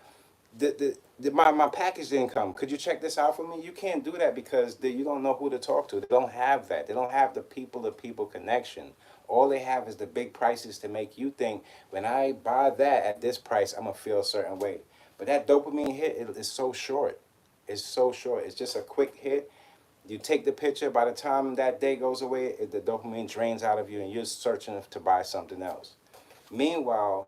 my package didn't come. Could you check this out for me? You can't do that because you don't know who to talk to. They don't have that. They don't have the people-to-people connection. All they have is the big prices to make you think, when I buy that at this price, I'm going to feel a certain way. But that dopamine hit is so short. It's so short. It's just a quick hit. You take the picture. By the time that day goes away, the dopamine drains out of you, and you're searching to buy something else. Meanwhile,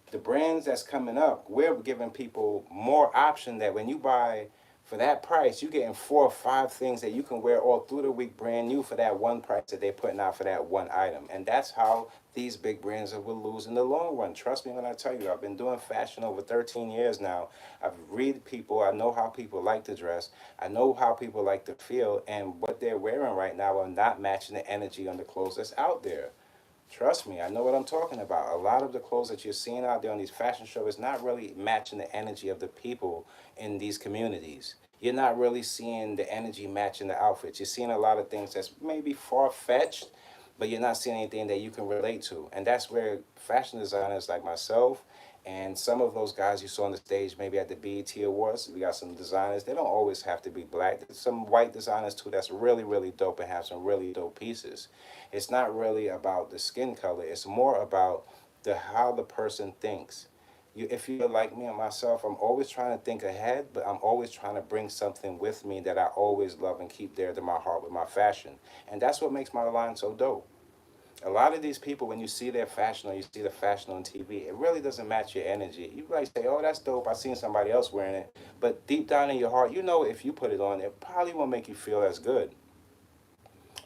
the brands that's coming up, we're giving people more option that when you buy for that price, you're getting 4 or 5 things that you can wear all through the week brand new for that one price that they're putting out for that one item. And that's how these big brands will lose in the long run. Trust me when I tell you, I've been doing fashion over 13 years now. I've read people. I know how people like to dress. I know how people like to feel. And what they're wearing right now are not matching the energy on the clothes that's out there. Trust me, I know what I'm talking about. A lot of the clothes that you're seeing out there on these fashion shows is not really matching the energy of the people in these communities. You're not really seeing the energy matching the outfits. You're seeing a lot of things that's maybe far-fetched, but you're not seeing anything that you can relate to. And that's where fashion designers like myself and some of those guys you saw on the stage, maybe at the BET Awards, we got some designers. They don't always have to be black. There's some white designers too that's really, really dope and have some really dope pieces. It's not really about the skin color. It's more about the how the person thinks. If you're like me and myself, I'm always trying to think ahead, but I'm always trying to bring something with me that I always love and keep dear to my heart with my fashion. And that's what makes my line so dope. A lot of these people, when you see their fashion or you see the fashion on TV, it really doesn't match your energy. You might say, oh, that's dope. I seen somebody else wearing it. But deep down in your heart, you know if you put it on, it probably won't make you feel as good.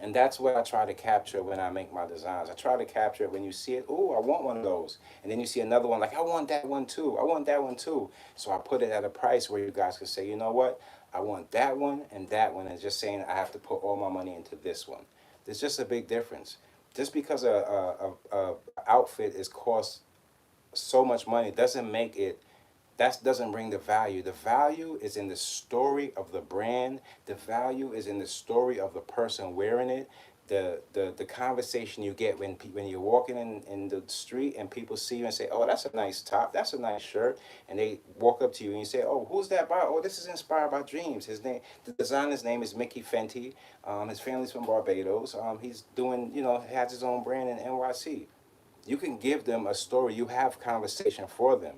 And that's what I try to capture when I make my designs. I try to capture it when you see it. Oh, I want one of those. And then you see another one like, I want that one too. I want that one too. So I put it at a price where you guys can say, you know what? I want that one and that one. And just saying I have to put all my money into this one. There's just a big difference. Just because a outfit is cost so much money doesn't make it, that doesn't bring the value. The value is in the story of the brand. The value is in the story of the person wearing it. The conversation you get when you're walking in the street and people see you and say, oh, that's a nice top, that's a nice shirt, and they walk up to you and you say, oh, who's that by? Oh, this is inspired by Dreams. His name, the designer's name is Mickey Fenty. His family's from Barbados. He's doing, has his own brand in NYC. You can give them a story. You have conversation for them.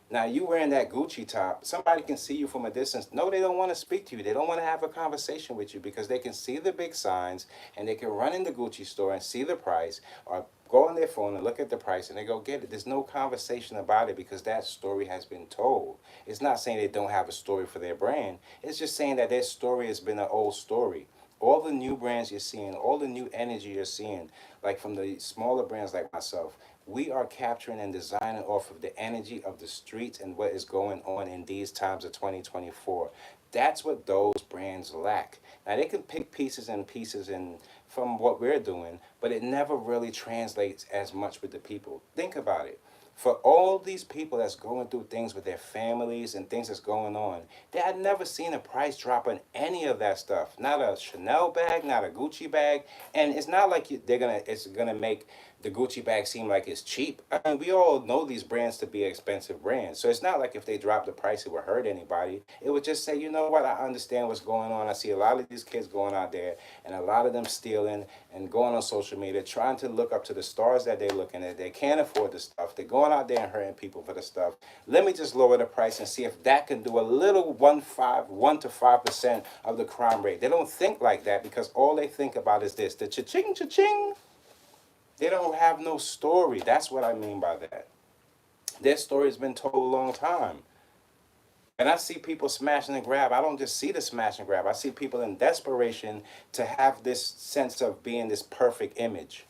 Now, you wearing that Gucci top, somebody can see you from a distance. No, they don't want to speak to you. They don't want to have a conversation with you because they can see the big signs and they can run in the Gucci store and see the price or go on their phone and look at the price and they go get it. There's no conversation about it because that story has been told. It's not saying they don't have a story for their brand. It's just saying that their story has been an old story. All the new brands you're seeing, all the new energy you're seeing, like from the smaller brands like myself, we are capturing and designing off of the energy of the streets and what is going on in these times of 2024. That's what those brands lack. Now, they can pick pieces and pieces and from what we're doing, but it never really translates as much with the people. Think about it. For all these people that's going through things with their families and things that's going on, they had never seen a price drop on any of that stuff. Not a Chanel bag, not a Gucci bag, and it's not like it's gonna make the Gucci bag seem like it's cheap. I mean, we all know these brands to be expensive brands, so it's not like if they drop the price it would hurt anybody. It would just say, you know what, I understand what's going on. I see a lot of these kids going out there and a lot of them stealing and going on social media trying to look up to the stars that they're looking at. They can't afford the stuff. They're going out there and hurting people for the stuff. Let me just lower the price and see if that can do a little 1 to 5% of the crime rate. They don't think like that because all they think about is this, the cha-ching, cha-ching. They don't have no story. That's what I mean by that. Their story has been told a long time. And I see people smashing and grab. I don't just see the smash and grab. I see people in desperation to have this sense of being this perfect image.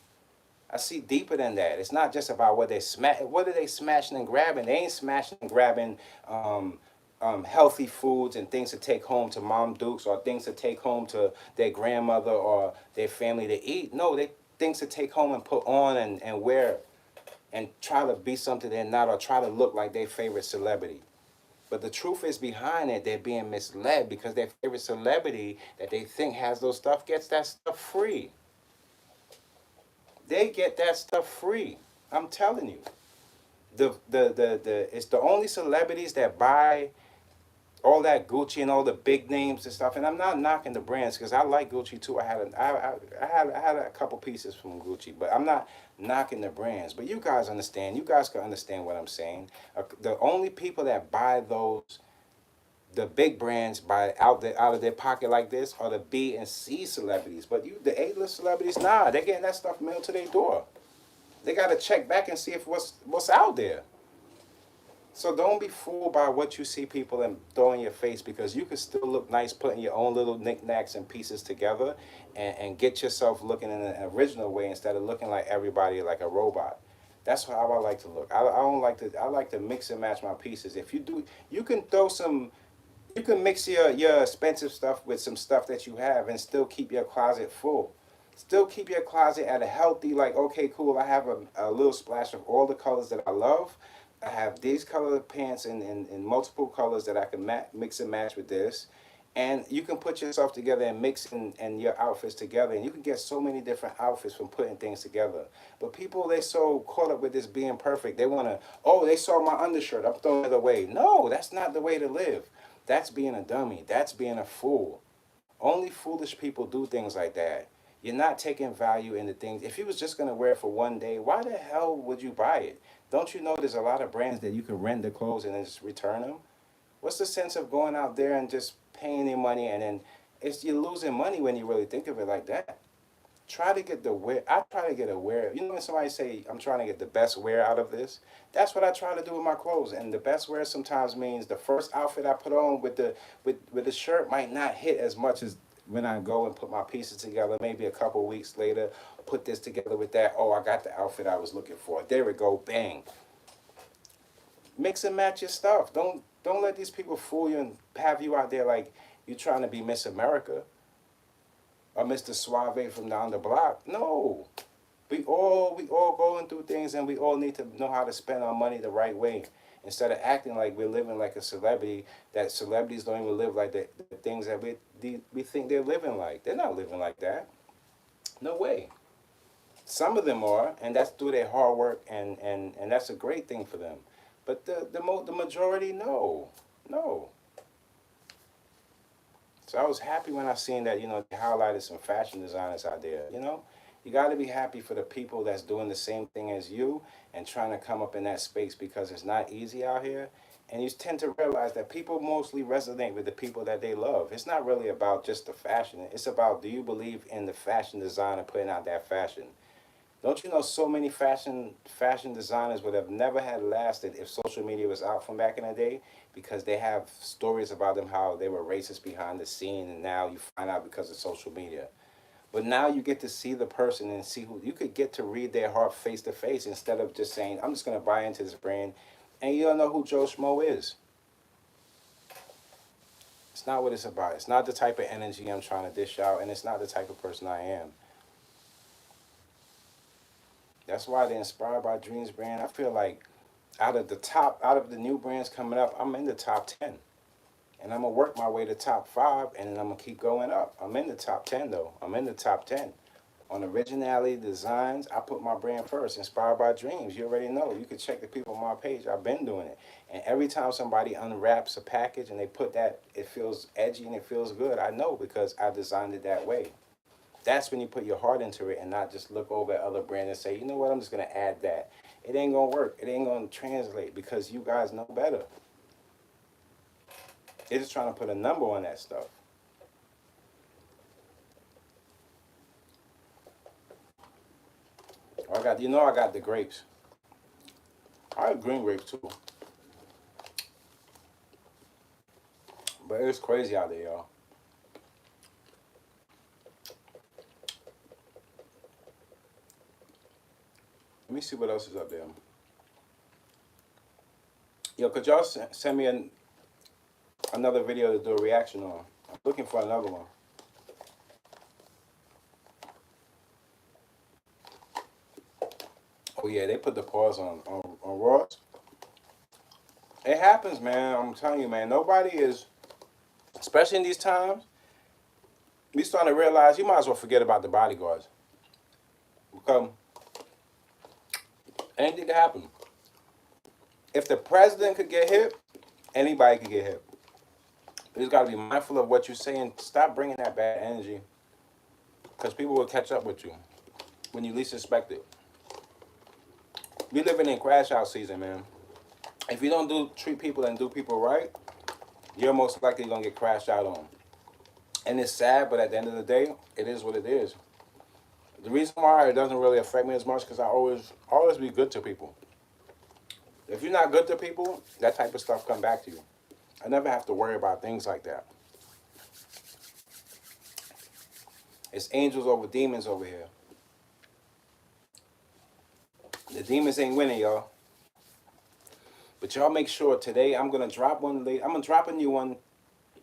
I see deeper than that. It's not just about what they smash. What are they smashing and grabbing? They ain't smashing and grabbing healthy foods and things to take home to Mom Dukes or things to take home to their grandmother or their family to eat. No, they things to take home and put on and wear and try to be something they're not or try to look like their favorite celebrity. But the truth is behind it, they're being misled because their favorite celebrity that they think has those stuff gets that stuff free. They get that stuff free. I'm telling you. It's the only celebrities that buy all that Gucci and all the big names and stuff. And I'm not knocking the brands because I like Gucci too. I had a couple pieces from Gucci, but I'm not knocking the brands. But you guys understand. You guys can understand what I'm saying. The only people that buy the big brands buy out of their pocket like this are the B and C celebrities. But the A-list celebrities, nah, they're getting that stuff mailed to their door. They got to check back and see if what's out there. So don't be fooled by what you see people and throw in your face because you can still look nice putting your own little knickknacks and pieces together and get yourself looking in an original way instead of looking like everybody like a robot. That's how I like to look. I don't like to. I like to mix and match my pieces. If you do, you can throw some. You can mix your expensive stuff with some stuff that you have and still keep your closet full. Still keep your closet at a healthy, like, okay, cool, I have a little splash of all the colors that I love. I have these color pants in multiple colors that I can mix and match with this. And you can put yourself together and mix and your outfits together. And you can get so many different outfits from putting things together. But people, they so caught up with this being perfect. They want to, oh, they saw my undershirt, I'm throwing it away. No, that's not the way to live. That's being a dummy. That's being a fool. Only foolish people do things like that. You're not taking value in the things. If you was just going to wear it for one day, why the hell would you buy it? Don't you know there's a lot of brands that you can rent the clothes and then just return them? What's the sense of going out there and just paying your money and then you're losing money when you really think of it like that? Try to get the wear. I try to get a wear. You know when somebody say, I'm trying to get the best wear out of this? That's what I try to do with my clothes. And the best wear sometimes means the first outfit I put on with the shirt might not hit as much as when I go and put my pieces together. Maybe a couple weeks later, put this together with that. Oh, I got the outfit I was looking for. There we go. Bang. Mix and match your stuff. Don't let these people fool you and have you out there like you're trying to be Miss America or Mr. Suave from down the block. No. We all going through things, and we all need to know how to spend our money the right way. Instead of acting like we're living like a celebrity, that celebrities don't even live like the things that we think they're living like. They're not living like that. No way. Some of them are, and that's through their hard work, and that's a great thing for them. But the majority, no. No. So I was happy when I seen that, they highlighted some fashion designers out there, You got to be happy for the people that's doing the same thing as you and trying to come up in that space, because it's not easy out here. And you tend to realize that people mostly resonate with the people that they love. It's not really about just the fashion. It's about, do you believe in the fashion designer putting out that fashion? Don't you know so many fashion designers would have never had lasted if social media was out from back in the day, because they have stories about them how they were racist behind the scene, and now you find out because of social media. But now you get to see the person and see who you could get to read their heart face to face, instead of just saying, I'm just going to buy into this brand, and you don't know who Joe Schmo is. It's not what it's about. It's not the type of energy I'm trying to dish out, and it's not the type of person I am. That's why the Inspired by Dreams brand, I feel like out of the new brands coming up, I'm in the top 10. And I'm going to work my way to top 5, and then I'm going to keep going up. I'm in the top 10, though. I'm in the top 10. On Originality Designs, I put my brand first, Inspired by Dreams. You already know. You can check the people on my page. I've been doing it. And every time somebody unwraps a package and they put that, it feels edgy and it feels good. I know, because I designed it that way. That's when you put your heart into it and not just look over at other brands and say, you know what, I'm just going to add that. It ain't going to work. It ain't going to translate, because you guys know better. They're just trying to put a number on that stuff. I got the grapes. I have green grapes too. But it's crazy out there, y'all. Let me see what else is up there. Yo, could y'all send me another video to do a reaction on? I'm looking for another one. Oh yeah, they put the pause on Ross. It happens, man. I'm telling you, man. Nobody is, especially in these times, we starting to realize you might as well forget about the bodyguards. Because anything can happen. If the president could get hit, anybody could get hit. You just got to be mindful of what you say and stop bringing that bad energy, because people will catch up with you when you least expect it. We living in crash out season, man. If you don't treat people and do people right, you're most likely going to get crashed out on. And it's sad, but at the end of the day, it is what it is. The reason why it doesn't really affect me as much, because I always be good to people. If you're not good to people, that type of stuff come back to you. I never have to worry about things like that. It's angels over demons over here. The demons ain't winning, y'all. But y'all make sure today I'm going to drop one late. I'm going to drop a new one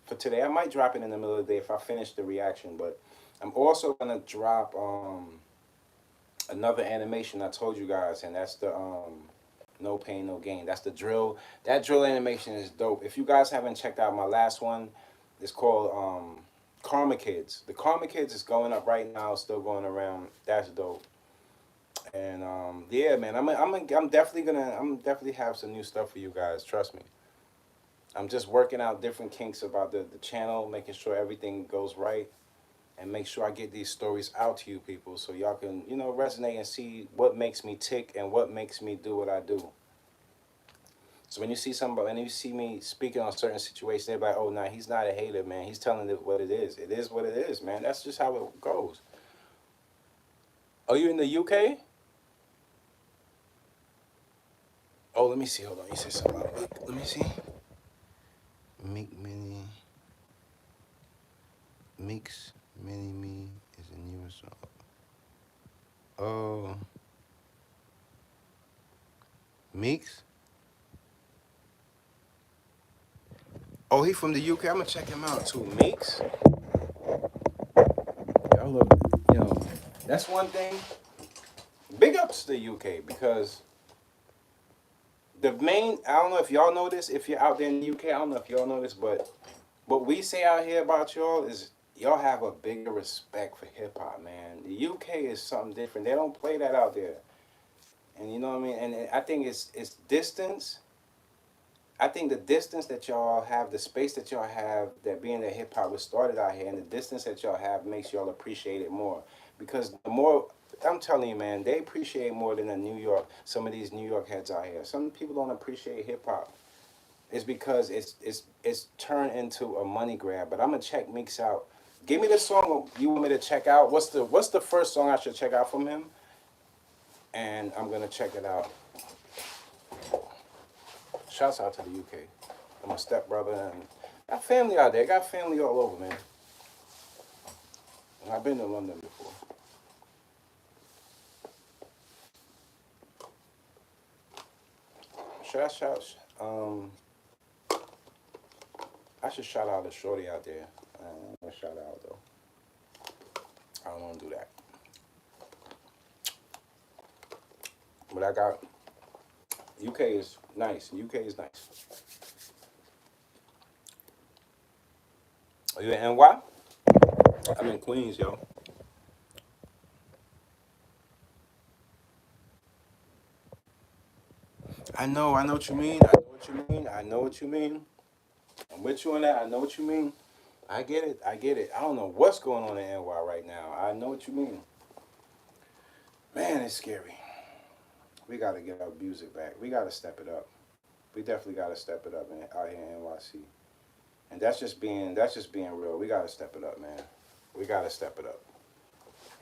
for today. I might drop it in the middle of the day if I finish the reaction, but I'm also gonna drop another animation I told you guys, and that's the No Pain No Gain. That's the drill. That drill animation is dope. If you guys haven't checked out my last one, it's called Karma Kids. The Karma Kids is going up right now, still going around. That's dope. And yeah, man, I'm definitely have some new stuff for you guys. Trust me. I'm just working out different kinks about the channel, making sure everything goes right, and make sure I get these stories out to you people so y'all can, you know, resonate and see what makes me tick and what makes me do what I do. So when you see somebody, when you see me speaking on certain situations, they're like, "Oh, nah, he's not a hater, man. He's telling it what it is. It is what it is, man. That's just how it goes." Are you in the UK? Oh, let me see. Hold on. You said something about Meek. Let me see. Meek Mini. Meek's Mini Me is a newer song. Oh. Meek's? Oh, he from the UK. I'm gonna check him out too. Meek's? Y'all look, you know, that's one thing. Big ups to the UK because the main, I don't know if y'all know this, if you're out there in the UK, I don't know if y'all know this, but what we say out here about y'all is y'all have a bigger respect for hip hop, man. The UK is something different. They don't play that out there. And you know what I mean? And I think it's distance. I think the distance that y'all have, the space that y'all have, that being that hip hop was started out here, and the distance that y'all have makes y'all appreciate it more. Because the more, I'm telling you, man, they appreciate more than the New York. Some of these New York heads out here. Some people don't appreciate hip hop. It's because it's turned into a money grab. But I'm gonna check Meeks out. Give me the song you want me to check out. What's the first song I should check out from him? And I'm gonna check it out. Shouts out to the UK. I'm a stepbrother and got family out there. Got family all over, man. And I've been to London before. Should I shout? I should shout out a shorty out there. I'm gonna shout out though. I don't want to do that. But I got UK is nice. UK is nice. Are you in NY? I'm in Queens, yo. I know what you mean. I know what you mean. I know what you mean. I'm with you on that. I know what you mean. I get it. I get it. I don't know what's going on in NY right now. I know what you mean. Man, it's scary. We got to get our music back. We got to step it up. We definitely got to step it up out here in NYC. And that's just being real. We got to step it up, man. We got to step it up.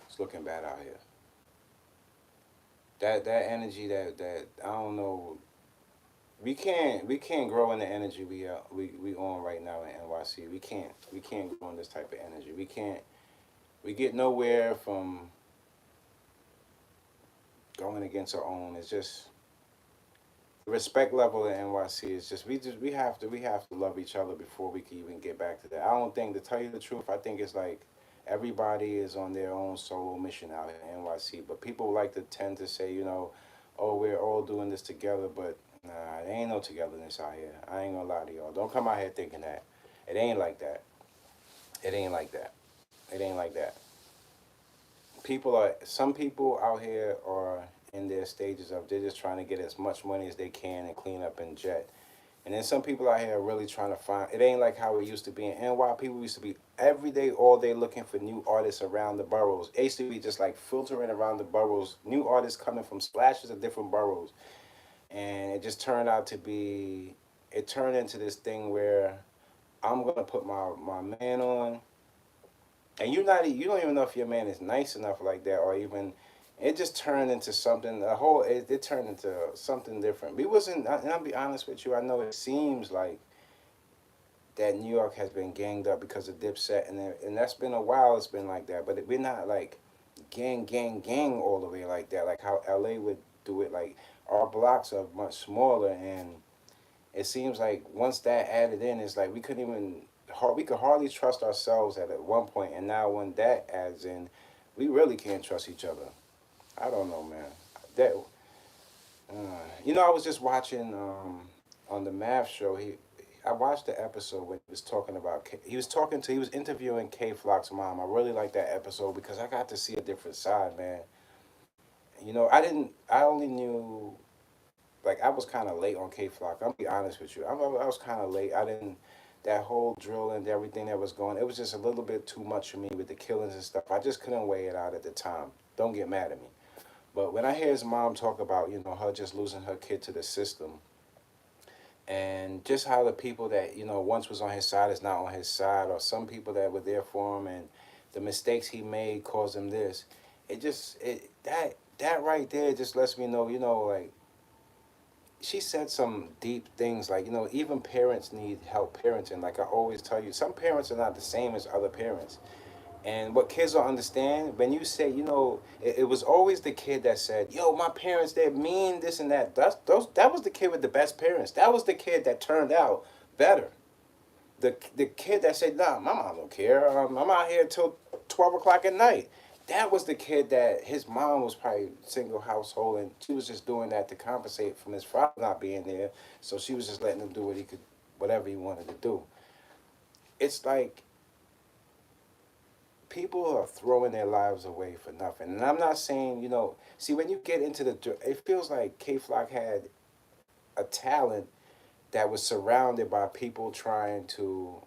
It's looking bad out here. That energy that I don't know. We can't grow in the energy we on right now in NYC. We can't grow in this type of energy. We get nowhere from going against our own. It's just the respect level in NYC is just we have to love each other before we can even get back to that. I don't think, to tell you the truth, I think it's like everybody is on their own solo mission out in NYC. But people like to tend to say, you know, oh, we're all doing this together, but nah, there ain't no togetherness out here. I ain't gonna lie to y'all. Don't come out here thinking that. It ain't like that. It ain't like that. It ain't like that. Some people out here are in their stages of, they're just trying to get as much money as they can and clean up and jet. And then some people out here are really trying to find, it ain't like how it used to be in NY. People used to be every day, all day looking for new artists around the boroughs. It used to be just like filtering around the boroughs, new artists coming from splashes of different boroughs. And it just turned out to be, it turned into this thing where I'm going to put my man on, and you don't even know if your man is nice enough like that, or even, it just turned into something, it turned into something different. We wasn't, and I'll be honest with you, I know it seems like that New York has been ganged up because of Dipset, and that's been a while, it's been like that, but we're not like gang all the way like that, like how LA would do it. Like, our blocks are much smaller, and it seems like once that added in, it's like we couldn't even we could hardly trust ourselves at one point, and now when that adds in, we really can't trust each other. I don't know, man. That I was just watching on the Math Show. I watched the episode when he was talking about. He was interviewing K Flock's mom. I really like that episode because I got to see a different side, man. I only knew, like, I was kind of late on K Flock. I'll be honest with you. I was kind of late. I didn't, that whole drill and everything that was going, it was just a little bit too much for me with the killings and stuff. I just couldn't weigh it out at the time. Don't get mad at me. But when I hear his mom talk about, her just losing her kid to the system, and just how the people that, once was on his side is not on his side, or some people that were there for him and the mistakes he made caused him this, that right there just lets me know, like, she said some deep things, like, even parents need help parenting. Like I always tell you, some parents are not the same as other parents. And what kids don't understand, when you say, it was always the kid that said, yo, my parents, they're mean, this and that. That was the kid with the best parents. That was the kid that turned out better. The kid that said, nah, my mom don't care. I'm out here till 12 o'clock at night. That was the kid that his mom was probably single household, and she was just doing that to compensate from his father not being there. So she was just letting him do whatever he wanted to do. It's like, people are throwing their lives away for nothing. And I'm not saying, see, when you get into it feels like K Flock had a talent that was surrounded by people trying to,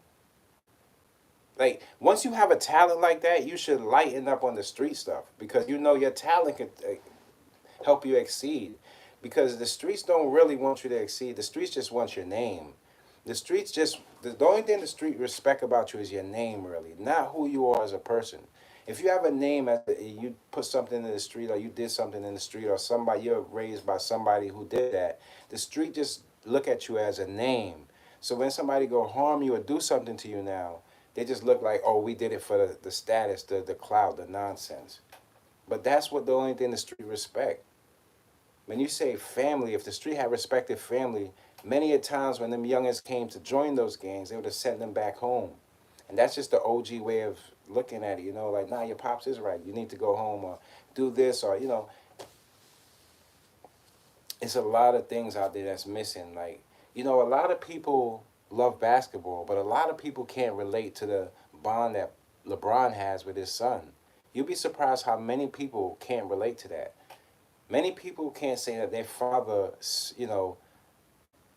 like, once you have a talent like that, you should lighten up on the street stuff because your talent could help you exceed. Because the streets don't really want you to exceed. The streets just want your name. The only thing the street respect about you is your name, really, not who you are as a person. If you have a name, you put something in the street, or you did something in the street, or you're raised by somebody who did that, the street just look at you as a name. So when somebody go harm you or do something to you now, they just look like, oh, we did it for the status, the clout, the nonsense. But that's what the only thing the street respect. When you say family, if the street had respected family, many a times when them youngins came to join those gangs, they would have sent them back home. And that's just the OG way of looking at it, like, nah, your pops is right. You need to go home or do this, or, it's a lot of things out there that's missing. Like, a lot of people love basketball, but a lot of people can't relate to the bond that LeBron has with his son. You'd be surprised how many people can't relate to that. Many people can't say that their father,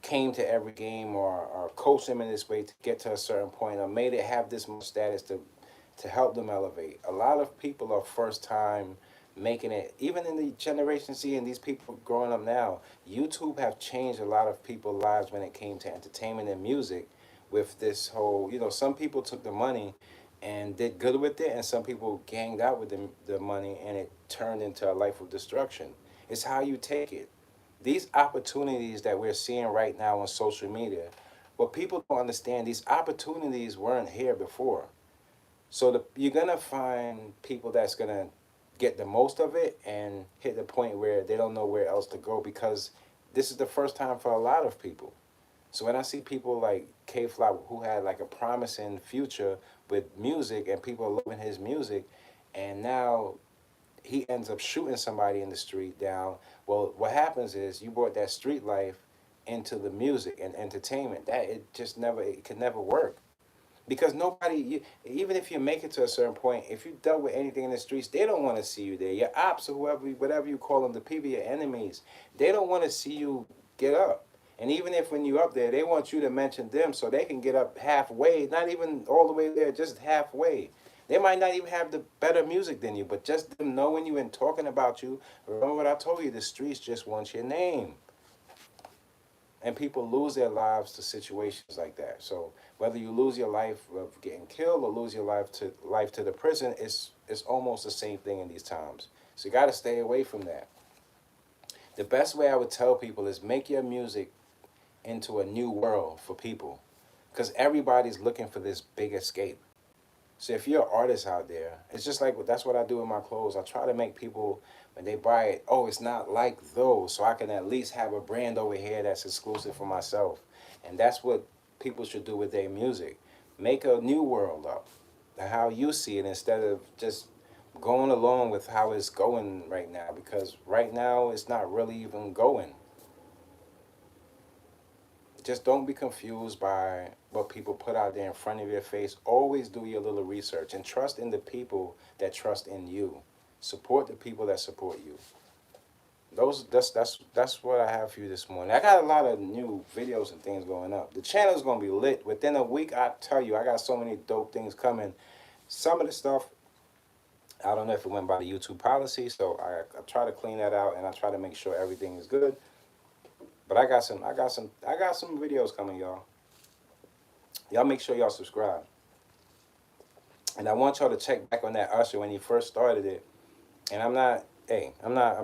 came to every game or coached them in this way to get to a certain point or made it have this much status to help them elevate. A lot of people are first time making it, even in the generation C and these people growing up now. YouTube have changed a lot of people's lives when it came to entertainment and music with this whole, some people took the money and did good with it, and some people ganged out with the money and it turned into a life of destruction. It's how you take it. These opportunities that we're seeing right now on social media, what people don't understand, these opportunities weren't here before. So you're going to find people that's going to get the most of it and hit the point where they don't know where else to go because this is the first time for a lot of people. So when I see people like K Flock who had like a promising future with music and people loving his music, and now he ends up shooting somebody in the street down. Well, what happens is you brought that street life into the music and entertainment. It can never work. Because even if you make it to a certain point, if you dealt with anything in the streets, they don't want to see you there. Your ops or whatever you call them, the people, your enemies, they don't want to see you get up. And even if when you're up there, they want you to mention them so they can get up halfway, not even all the way there, just halfway. They might not even have the better music than you, but just them knowing you and talking about you. Remember what I told you, the streets just want your name. And people lose their lives to situations like that. So whether you lose your life of getting killed or lose your life to the prison, it's almost the same thing in these times. So you got to stay away from that. The best way I would tell people is make your music into a new world for people, because everybody's looking for this big escape. So if you're an artist out there, it's just like, that's what I do with my clothes. I try to make people, when they buy it, oh, it's not like those, so I can at least have a brand over here that's exclusive for myself. And that's what people should do with their music. Make a new world up, how you see it, instead of just going along with how it's going right now, because right now it's not really even going. Just don't be confused by what people put out there in front of your face. Always do your little research and trust in the people that trust in you. Support the people that support you. That's what I have for you this morning. I got a lot of new videos and things going up. The channel's gonna be lit within a week. I tell you, I got so many dope things coming. Some of the stuff, I don't know if it went by the YouTube policy, so I try to clean that out and I try to make sure everything is good. But I got some videos coming, y'all. Y'all make sure y'all subscribe. And I want y'all to check back on that Usher when he first started it. And I'm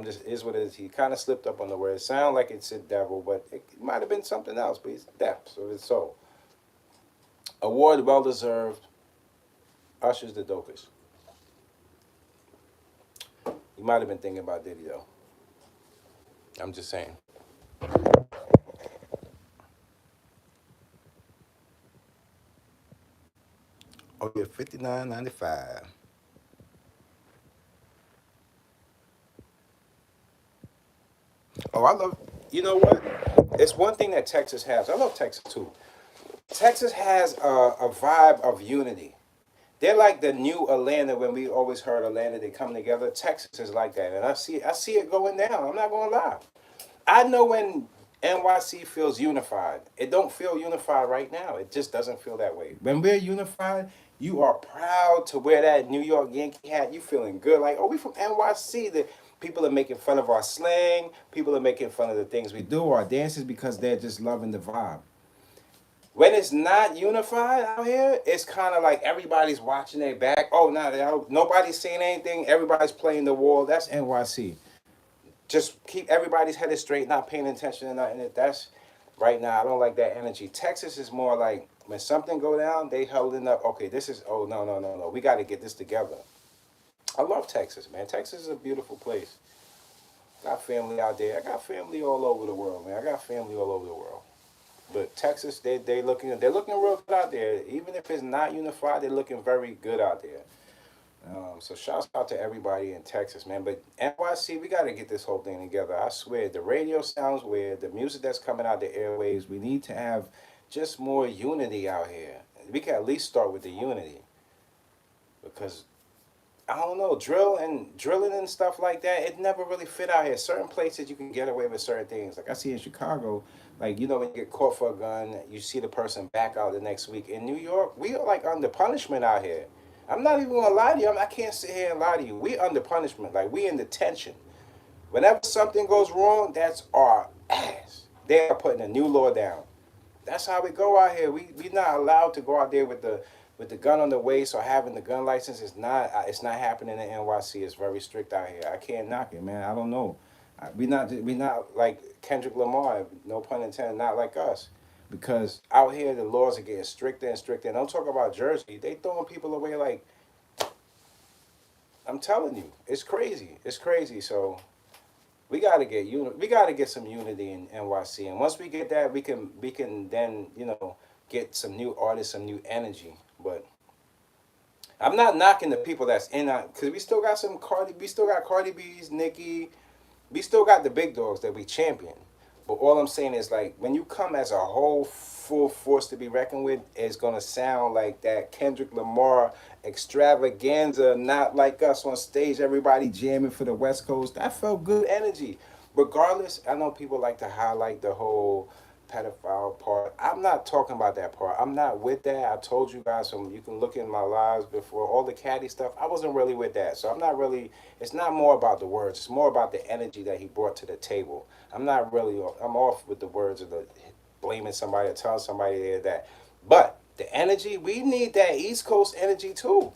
just, is what it is. He kind of slipped up on the word. It sounds like it's a devil, but it might have been something else, but he's depths of his soul. Award well deserved. Usher's the dopest. You might have been thinking about Diddy, though. I'm just saying. Oh, yeah, $59.95. Oh, I love, you know what? It's one thing that Texas has. I love Texas, too. Texas has a vibe of unity. They're like the new Atlanta. When we always heard Atlanta, they come together. Texas is like that, and I see it going down. I'm not gonna lie. I know when NYC feels unified. It don't feel unified right now. It just doesn't feel that way. When we're unified, you are proud to wear that New York Yankee hat. You feeling good, like, oh, we from NYC. The people are making fun of our slang. People are making fun of the things we do, our dances, because they're just loving the vibe. When it's not unified out here, it's kind of like everybody's watching their back. Oh, no, nobody's saying anything. Everybody's playing the wall. That's NYC. Just keep everybody's headed straight, not paying attention to nothing. That's right now. I don't like that energy. Texas is more like when something go down, they holding up. Okay, this is, oh, no. We got to get this together. I love Texas, man. Texas is a beautiful place. Got family out there. I got family all over the world, man. I got family all over the world. But Texas, they're looking real good out there. Even if it's not unified, they're looking very good out there. So shouts out to everybody in Texas, man. But NYC, we got to get this whole thing together. I swear, the radio sounds weird. The music that's coming out the airwaves, we need to have just more unity out here. We can at least start with the unity. Because I don't know, drilling and stuff like that, it never really fit out here. Certain places you can get away with certain things. Like I see in Chicago, like, you know, when you get caught for a gun, you see the person back out the next week. In New York, we are like under punishment out here. I'm not even gonna lie to you. I can't sit here and lie to you. We under punishment. Like, we in detention. Whenever something goes wrong, that's our ass. They are putting a new law down. That's how we go out here. We not allowed to go out there with the gun on the waist or having the gun license. It's not happening in NYC. It's very strict out here. I can't knock it, man. I don't know. We not like Kendrick Lamar. No pun intended. Not like us. Because out here the laws are getting stricter and stricter. And don't talk about Jersey. They throwing people away like, I'm telling you, it's crazy. It's crazy. So we gotta get some unity in NYC. And once we get that, we can then, you know, get some new artists, some new energy. But I'm not knocking the people that's in because we still got Cardi B's, Nicki, we still got the big dogs that we champion. But all I'm saying is, like, when you come as a whole full force to be reckoned with, it's gonna sound like that Kendrick Lamar extravaganza, not like us on stage, everybody jamming for the West Coast. That felt good energy. Regardless, I know people like to highlight the whole pedophile part. I'm not talking about that part. I'm not with that. I told you guys, so you can look in my lives before, all the catty stuff. I wasn't really with that. So I'm not really, it's not more about the words. It's more about the energy that he brought to the table. I'm off with the words of the blaming somebody or telling somebody that. But the energy, we need that East Coast energy too.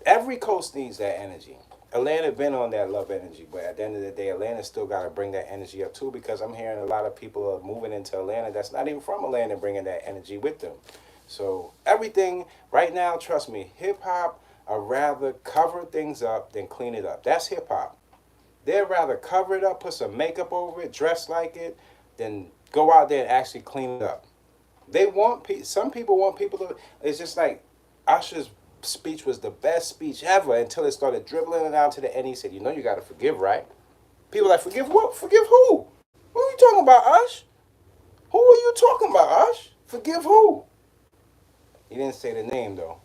Every coast needs that energy. Atlanta been on that love energy, but at the end of the day, Atlanta still got to bring that energy up too, because I'm hearing a lot of people are moving into Atlanta that's not even from Atlanta, bringing that energy with them. So everything right now, trust me, hip hop are rather cover things up than clean it up. That's hip hop. They'd rather cover it up, put some makeup over it, dress like it, than go out there and actually clean it up. They want some people want people to. It's just like Usher's speech was the best speech ever until it started dribbling it out to the end. He said, "You know, you got to forgive, right?" People like, "Forgive what? Forgive who? Who are you talking about, Ush? Who are you talking about, Ush? Forgive who?" He didn't say the name though.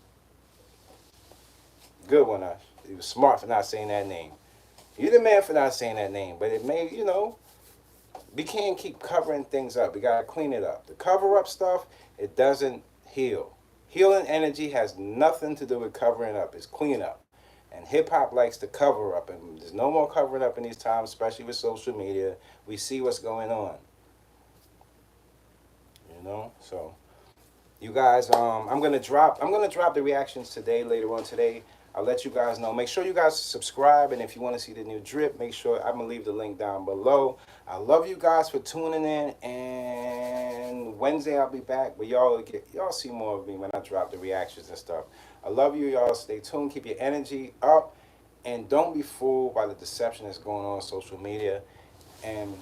Good one, Ush. He was smart for not saying that name. You're the man for not saying that name, but it may, you know, we can't keep covering things up. We gotta clean it up. The cover up stuff, it doesn't heal. Healing energy has nothing to do with covering up. It's clean up. And hip hop likes to cover up, and there's no more covering up in these times, especially with social media. We see what's going on. You know, so you guys, I'm gonna drop the reactions today, later on today. I'll let you guys know. Make sure you guys subscribe, and if you want to see the new drip, make sure I'm gonna leave the link down below. I love you guys for tuning in, and Wednesday I'll be back, but y'all see more of me when I drop the reactions and stuff. I love you, y'all. Stay tuned. Keep your energy up, and don't be fooled by the deception that's going on social media. And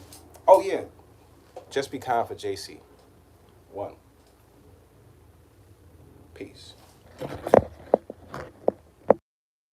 oh yeah, just be kind for JC. One. Peace.